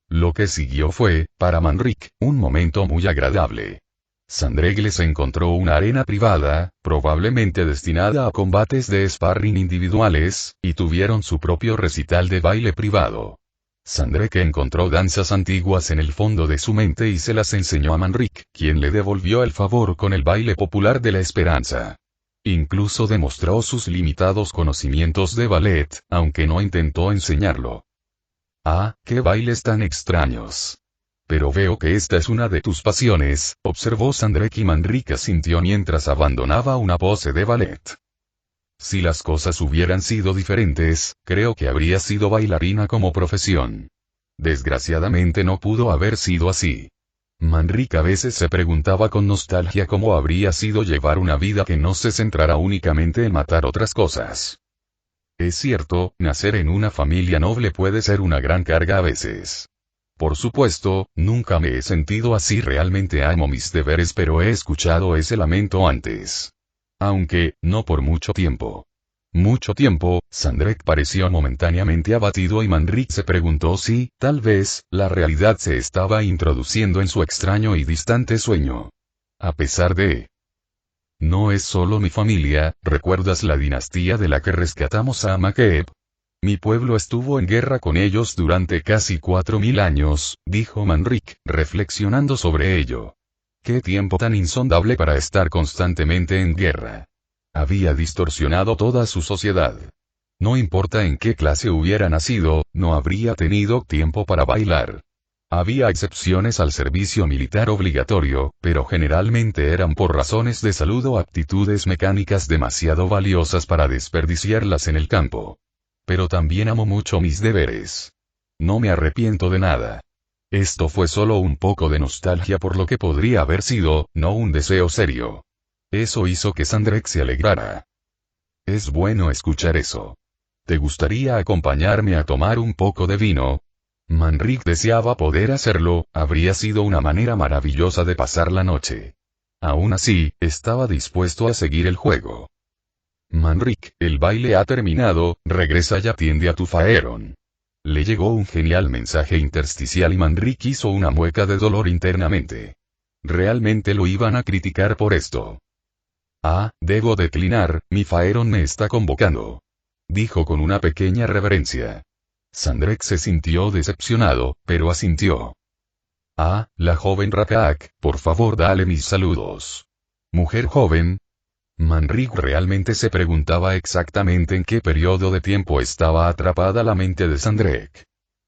Lo que siguió fue, para Manrik, un momento muy agradable. Sandrek les encontró una arena privada, probablemente destinada a combates de sparring individuales, y tuvieron su propio recital de baile privado. Sandrek encontró danzas antiguas en el fondo de su mente y se las enseñó a Manrik, quien le devolvió el favor con el baile popular de la esperanza. Incluso demostró sus limitados conocimientos de ballet, aunque no intentó enseñarlo. «Ah, qué bailes tan extraños. Pero veo que esta es una de tus pasiones», observó Sandrek y Manrik asintió mientras abandonaba una pose de ballet. Si las cosas hubieran sido diferentes, creo que habría sido bailarina como profesión. Desgraciadamente no pudo haber sido así. Manrik a veces se preguntaba con nostalgia cómo habría sido llevar una vida que no se centrara únicamente en matar otras cosas. Es cierto, nacer en una familia noble puede ser una gran carga a veces. Por supuesto, nunca me he sentido así. Realmente amo mis deberes, pero he escuchado ese lamento antes. Aunque, no por mucho tiempo. Mucho tiempo, Sandrek pareció momentáneamente abatido y Manrik se preguntó si, tal vez, la realidad se estaba introduciendo en su extraño y distante sueño. A pesar de... No es solo mi familia, ¿recuerdas la dinastía de la que rescatamos a Makeb? Mi pueblo estuvo en guerra con ellos durante casi 4000 años, dijo Manrik, reflexionando sobre ello. Qué tiempo tan insondable para estar constantemente en guerra. Había distorsionado toda su sociedad. No importa en qué clase hubiera nacido, no habría tenido tiempo para bailar. Había excepciones al servicio militar obligatorio, pero generalmente eran por razones de salud o aptitudes mecánicas demasiado valiosas para desperdiciarlas en el campo. Pero también amo mucho mis deberes. No me arrepiento de nada. Esto fue solo un poco de nostalgia por lo que podría haber sido, no un deseo serio. Eso hizo que Sandrek se alegrara. Es bueno escuchar eso. ¿Te gustaría acompañarme a tomar un poco de vino? Manrik deseaba poder hacerlo, habría sido una manera maravillosa de pasar la noche. Aún así, estaba dispuesto a seguir el juego. Manrik, el baile ha terminado, regresa y atiende a tu Faeron. Le llegó un genial mensaje intersticial y Manrik hizo una mueca de dolor internamente. Realmente lo iban a criticar por esto. Ah, debo declinar, mi Faeron me está convocando. Dijo con una pequeña reverencia. Sandrek se sintió decepcionado, pero asintió. Ah, la joven Rakaak, por favor dale mis saludos. Mujer joven. Manrik realmente se preguntaba exactamente en qué periodo de tiempo estaba atrapada la mente de Sandrek.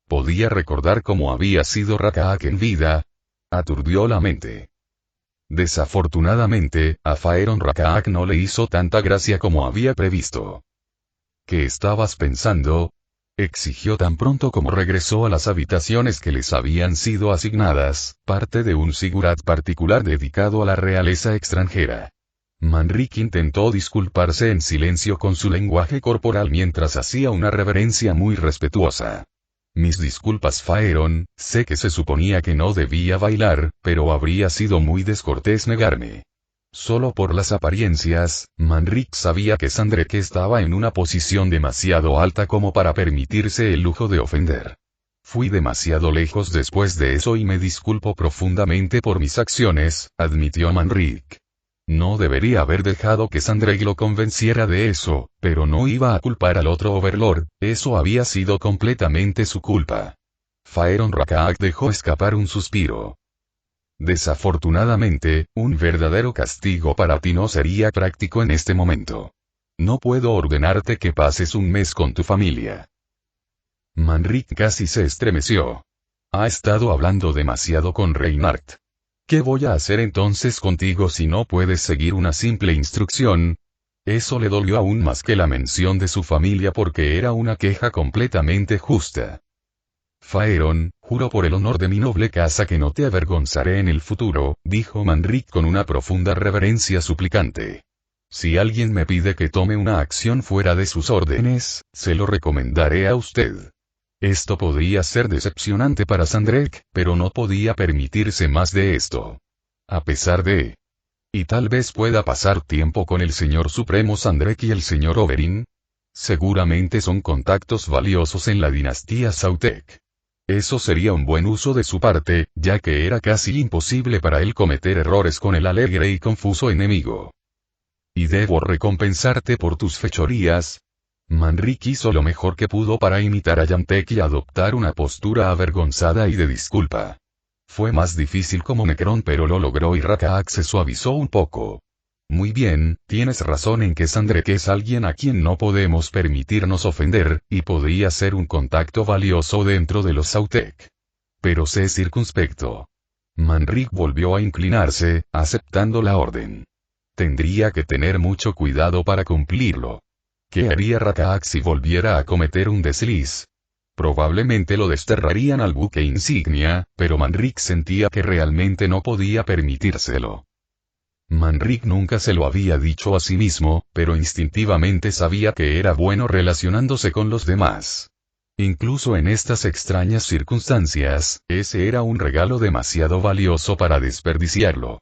Podía recordar cómo había sido Rakaak en vida. Aturdió la mente. Desafortunadamente, a Faeron Rakaak no le hizo tanta gracia como había previsto. ¿Qué estabas pensando? Exigió tan pronto como regresó a las habitaciones que les habían sido asignadas, parte de un sigurat particular dedicado a la realeza extranjera. Manrik intentó disculparse en silencio con su lenguaje corporal mientras hacía una reverencia muy respetuosa. Mis disculpas Faeron, sé que se suponía que no debía bailar, pero habría sido muy descortés negarme. Solo por las apariencias, Manrik sabía que Sandrek estaba en una posición demasiado alta como para permitirse el lujo de ofender. Fui demasiado lejos después de eso y me disculpo profundamente por mis acciones, admitió Manrik. No debería haber dejado que Sandrek lo convenciera de eso, pero no iba a culpar al otro Overlord, eso había sido completamente su culpa. Faeron Rakaak dejó escapar un suspiro. Desafortunadamente, un verdadero castigo para ti no sería práctico en este momento. No puedo ordenarte que pases un mes con tu familia. Manrik casi se estremeció. Ha estado hablando demasiado con Reinhardt. ¿Qué voy a hacer entonces contigo si no puedes seguir una simple instrucción? Eso le dolió aún más que la mención de su familia porque era una queja completamente justa. Faeron, juro por el honor de mi noble casa que no te avergonzaré en el futuro, dijo Manrique con una profunda reverencia suplicante. Si alguien me pide que tome una acción fuera de sus órdenes, se lo recomendaré a usted. Esto podría ser decepcionante para Sandrek, pero no podía permitirse más de esto. A pesar de... Y tal vez pueda pasar tiempo con el señor Supremo Sandrek y el señor Oberyn. Seguramente son contactos valiosos en la dinastía Sautek. Eso sería un buen uso de su parte, ya que era casi imposible para él cometer errores con el alegre y confuso enemigo. ¿Y debo recompensarte por tus fechorías? Manrique hizo lo mejor que pudo para imitar a Yantek y adoptar una postura avergonzada y de disculpa. Fue más difícil como Necrón pero lo logró y Rakaak se suavizó un poco. Muy bien, tienes razón en que Sandrek es alguien a quien no podemos permitirnos ofender, y podría ser un contacto valioso dentro de los Sautek. Pero sé circunspecto. Manrique volvió a inclinarse, aceptando la orden. Tendría que tener mucho cuidado para cumplirlo. ¿Qué haría Rakaak si volviera a cometer un desliz? Probablemente lo desterrarían al buque insignia, pero Manrique sentía que realmente no podía permitírselo. Manrique nunca se lo había dicho a sí mismo, pero instintivamente sabía que era bueno relacionándose con los demás. Incluso en estas extrañas circunstancias, ese era un regalo demasiado valioso para desperdiciarlo.